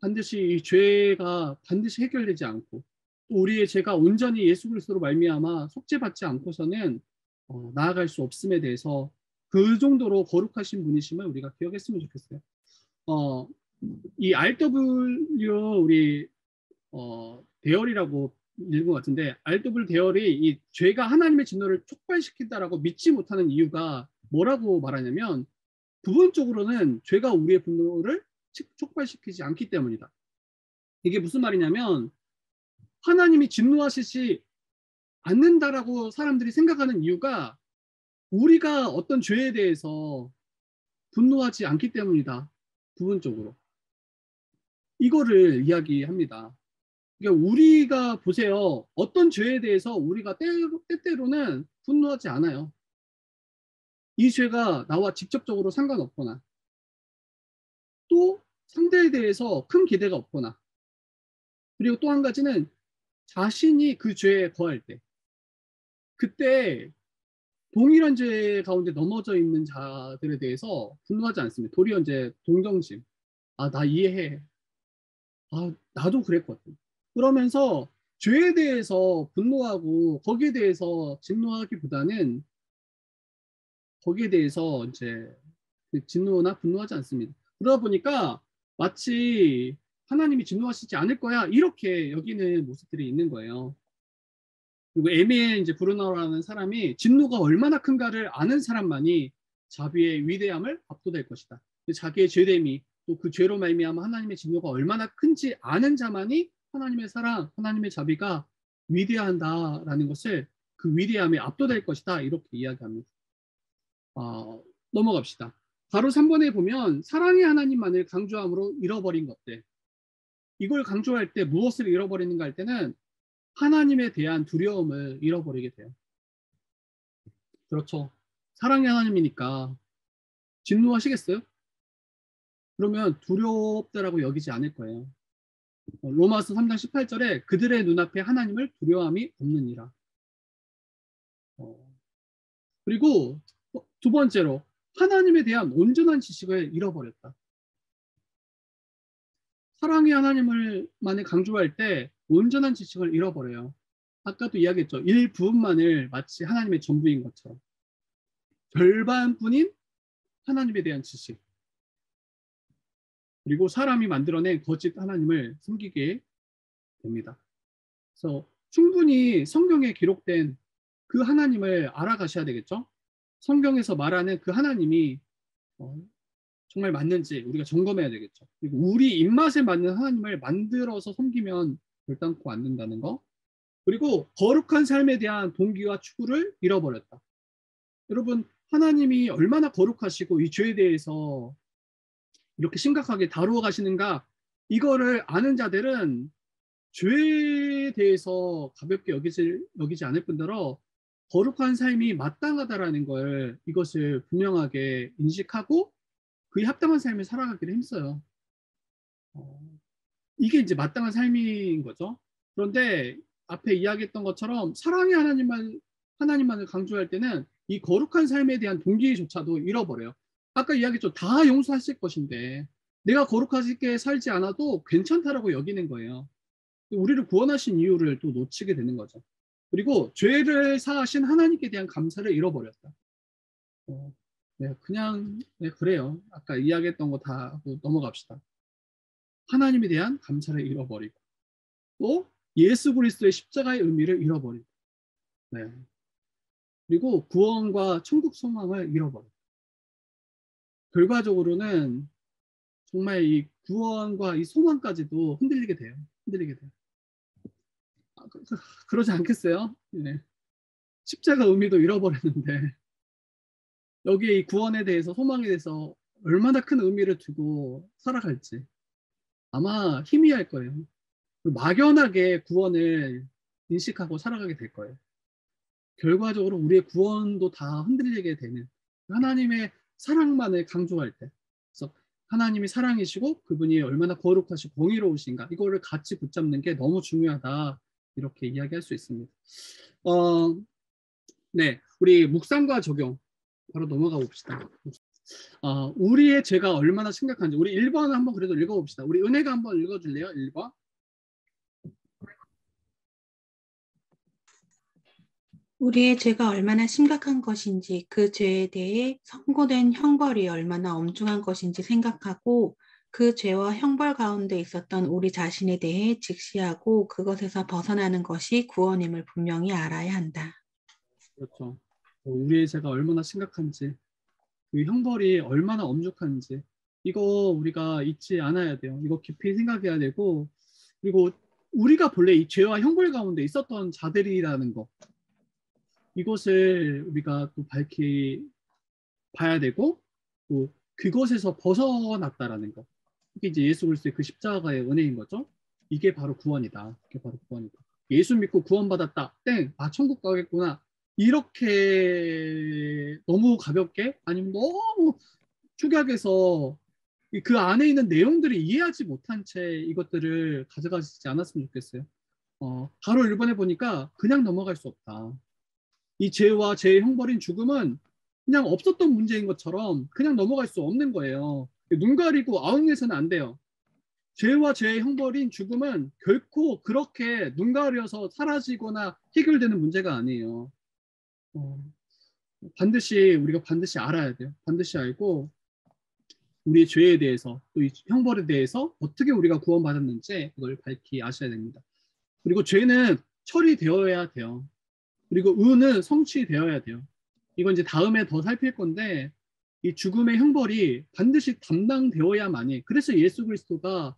반드시 이 죄가 반드시 해결되지 않고, 또 우리의 죄가 온전히 예수 그리스도로 말미암아 속죄받지 않고서는 나아갈 수 없음에 대해서 그 정도로 거룩하신 분이심을 우리가 기억했으면 좋겠어요. 이 RW 우리 대열이라고 읽은 것 같은데, RW 대열이 이 죄가 하나님의 진노를 촉발시킨다라고 믿지 못하는 이유가 뭐라고 말하냐면, 부분적으로는 죄가 우리의 분노를 촉발시키지 않기 때문이다. 이게 무슨 말이냐면, 하나님이 진노하시지 않는다라고 사람들이 생각하는 이유가 우리가 어떤 죄에 대해서 분노하지 않기 때문이다. 부분적으로. 이거를 이야기합니다. 그러니까 우리가 보세요. 어떤 죄에 대해서 우리가 때때로는 분노하지 않아요. 이 죄가 나와 직접적으로 상관없거나, 또 상대에 대해서 큰 기대가 없거나, 그리고 또 한 가지는 자신이 그 죄에 거할 때, 그때 동일한 죄 가운데 넘어져 있는 자들에 대해서 분노하지 않습니다. 도리어 이제 동정심. 나 이해해. 나도 그랬거든. 그러면서 죄에 대해서 분노하고 거기에 대해서 진노하기보다는 거기에 대해서 이제 진노나 분노하지 않습니다. 그러다 보니까 마치 하나님이 진노하시지 않을 거야 이렇게 여기는 모습들이 있는 거예요. 그리고 에밀 이제 브루너라는 사람이 진노가 얼마나 큰가를 아는 사람만이 자비의 위대함을 압도될 것이다. 자기의 죄됨이, 또 그 죄로 말미암아 하나님의 진노가 얼마나 큰지 아는 자만이 하나님의 사랑, 하나님의 자비가 위대한다라는 것을, 그 위대함에 압도될 것이다 이렇게 이야기합니다. 넘어갑시다. 바로 3번에 보면 사랑의 하나님만을 강조함으로 잃어버린 것들. 이걸 강조할 때 무엇을 잃어버리는가 할 때는 하나님에 대한 두려움을 잃어버리게 돼요. 그렇죠. 사랑의 하나님이니까 진노하시겠어요? 그러면 두렵다라고 여기지 않을 거예요. 로마서 3장 18절에 그들의 눈앞에 하나님을 두려움이 없느니라. 그리고 두 번째로 하나님에 대한 온전한 지식을 잃어버렸다. 사랑의 하나님을만을 강조할 때 온전한 지식을 잃어버려요. 아까도 이야기했죠. 일부분만을 마치 하나님의 전부인 것처럼. 절반뿐인 하나님에 대한 지식. 그리고 사람이 만들어낸 거짓 하나님을 섬기게 됩니다. 그래서 충분히 성경에 기록된 그 하나님을 알아가셔야 되겠죠. 성경에서 말하는 그 하나님이 정말 맞는지 우리가 점검해야 되겠죠. 그리고 우리 입맛에 맞는 하나님을 만들어서 섬기면 결단코 안 된다는 거. 그리고 거룩한 삶에 대한 동기와 추구를 잃어버렸다. 여러분, 하나님이 얼마나 거룩하시고 이 죄에 대해서 이렇게 심각하게 다루어 가시는가, 이거를 아는 자들은 죄에 대해서 가볍게 여기지 않을 뿐더러 거룩한 삶이 마땅하다라는 걸, 이것을 분명하게 인식하고 그에 합당한 삶을 살아가기를 힘써요. 이게 이제 마땅한 삶인 거죠. 그런데 앞에 이야기했던 것처럼 사랑의 하나님만을 강조할 때는 이 거룩한 삶에 대한 동기조차도 잃어버려요. 아까 이야기했죠. 다 용서하실 것인데 내가 거룩하게 살지 않아도 괜찮다라고 여기는 거예요. 우리를 구원하신 이유를 또 놓치게 되는 거죠. 그리고 죄를 사하신 하나님께 대한 감사를 잃어버렸다. 네, 그냥 네, 그래요. 아까 이야기했던 거 다 하고 넘어갑시다. 하나님에 대한 감사를 잃어버리고 또 예수 그리스도의 십자가의 의미를 잃어버리고 네. 그리고 구원과 천국 소망을 잃어버려요. 결과적으로는 정말 이 구원과 이 소망까지도 흔들리게 돼요. 흔들리게 돼요. 그러지 않겠어요? 네. 십자가 의미도 잃어버렸는데 여기에 이 구원에 대해서 소망에 대해서 얼마나 큰 의미를 두고 살아갈지 아마 희미할 거예요. 막연하게 구원을 인식하고 살아가게 될 거예요. 결과적으로 우리의 구원도 다 흔들리게 되는 하나님의 사랑만을 강조할 때 그래서 하나님이 사랑이시고 그분이 얼마나 거룩하시고 공의로우신가 이거를 같이 붙잡는 게 너무 중요하다 이렇게 이야기할 수 있습니다. 네, 우리 묵상과 적용 바로 넘어가 봅시다. 우리의 죄가 얼마나 심각한지 우리 1번 한번 그래도 읽어봅시다. 우리 은혜가 한번 읽어줄래요? 1번. 우리의 죄가 얼마나 심각한 것인지 그 죄에 대해 선고된 형벌이 얼마나 엄중한 것인지 생각하고 그 죄와 형벌 가운데 있었던 우리 자신에 대해 직시하고 그것에서 벗어나는 것이 구원임을 분명히 알아야 한다. 그렇죠. 우리의 죄가 얼마나 심각한지 그 형벌이 얼마나 엄중한지 이거 우리가 잊지 않아야 돼요. 이거 깊이 생각해야 되고 그리고 우리가 본래 이 죄와 형벌 가운데 있었던 자들이라는 거 이것을 우리가 또 밝히 봐야 되고 또 그것에서 벗어났다라는 거 이게 이제 예수 그리스도의 그 십자가의 은혜인 거죠. 이게 바로 구원이다. 이게 바로 구원이다. 예수 믿고 구원받았다. 땡. 천국 가겠구나. 이렇게 너무 가볍게 아니면 너무 축약해서 그 안에 있는 내용들을 이해하지 못한 채 이것들을 가져가지 않았으면 좋겠어요. 바로 1번에 보니까 그냥 넘어갈 수 없다. 이 죄와 죄의 형벌인 죽음은 그냥 없었던 문제인 것처럼 그냥 넘어갈 수 없는 거예요. 눈 가리고 아웅해서는 안 돼요. 죄와 죄의 형벌인 죽음은 결코 그렇게 눈 가려서 사라지거나 해결되는 문제가 아니에요. 우리가 반드시 알아야 돼요. 반드시 알고 우리의 죄에 대해서 또 이 형벌에 대해서 어떻게 우리가 구원받았는지 그걸 밝히 아셔야 됩니다. 그리고 죄는 처리되어야 돼요. 그리고 의는 성취되어야 돼요. 이건 이제 다음에 더 살필 건데 이 죽음의 형벌이 반드시 담당되어야만이 그래서 예수 그리스도가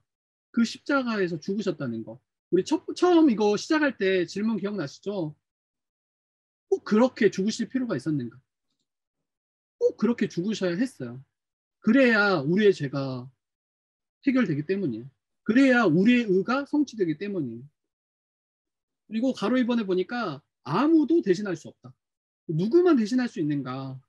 그 십자가에서 죽으셨다는 거. 우리 처음 이거 시작할 때 질문 기억나시죠? 꼭 그렇게 죽으실 필요가 있었는가? 꼭 그렇게 죽으셔야 했어요. 그래야 우리의 죄가 해결되기 때문이에요. 그래야 우리의 의가 성취되기 때문이에요. 그리고 가로 2번에 보니까 아무도 대신할 수 없다. 누구만 대신할 수 있는가?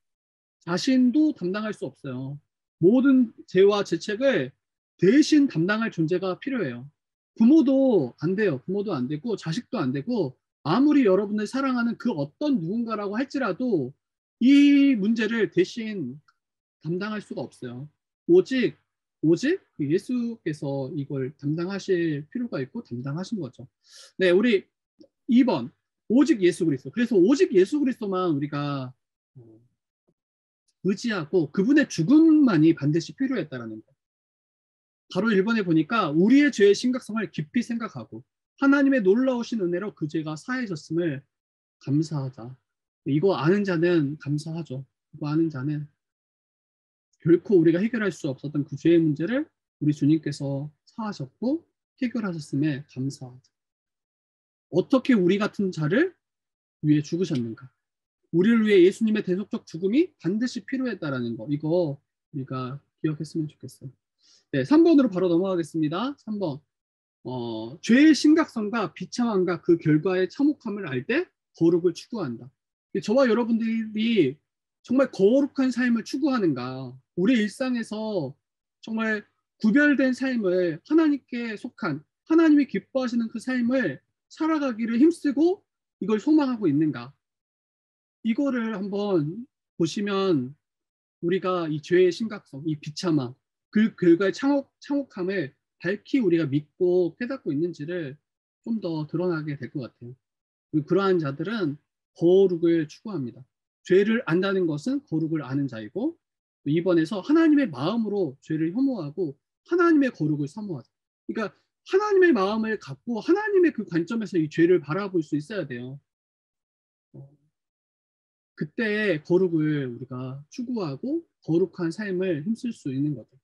자신도 담당할 수 없어요. 모든 죄와 죄책을 대신 담당할 존재가 필요해요. 부모도 안 돼요. 부모도 안 되고 자식도 안 되고 아무리 여러분을 사랑하는 그 어떤 누군가라고 할지라도 이 문제를 대신 담당할 수가 없어요. 오직 그 예수께서 이걸 담당하실 필요가 있고 담당하신 거죠. 네, 우리 2번 오직 예수 그리스도. 그래서 오직 예수 그리스도만 우리가 의지하고 그분의 죽음만이 반드시 필요했다라는 거. 바로 1번에 보니까 우리의 죄의 심각성을 깊이 생각하고 하나님의 놀라우신 은혜로 그 죄가 사해졌음을 감사하자. 이거 아는 자는 감사하죠. 이거 아는 자는 결코 우리가 해결할 수 없었던 그 죄의 문제를 우리 주님께서 사하셨고 해결하셨음에 감사하자. 어떻게 우리 같은 자를 위해 죽으셨는가? 우리를 위해 예수님의 대속적 죽음이 반드시 필요했다라는 거. 이거 우리가 기억했으면 좋겠어요. 네, 3번으로 바로 넘어가겠습니다. 3번. 죄의 심각성과 비참함과 그 결과의 참혹함을 알 때 거룩을 추구한다. 저와 여러분들이 정말 거룩한 삶을 추구하는가? 우리 일상에서 정말 구별된 삶을 하나님께 속한 하나님이 기뻐하시는 그 삶을 살아가기를 힘쓰고 이걸 소망하고 있는가? 이거를 한번 보시면 우리가 이 죄의 심각성, 이 비참함, 그 결과의 참혹함을 밝히 우리가 믿고 깨닫고 있는지를 좀 더 드러나게 될 것 같아요. 그리고 그러한 자들은 거룩을 추구합니다. 죄를 안다는 것은 거룩을 아는 자이고, 2번에서 하나님의 마음으로 죄를 혐오하고 하나님의 거룩을 사모하자. 그러니까 하나님의 마음을 갖고 하나님의 그 관점에서 이 죄를 바라볼 수 있어야 돼요. 그때 거룩을 우리가 추구하고 거룩한 삶을 힘쓸 수 있는 거죠.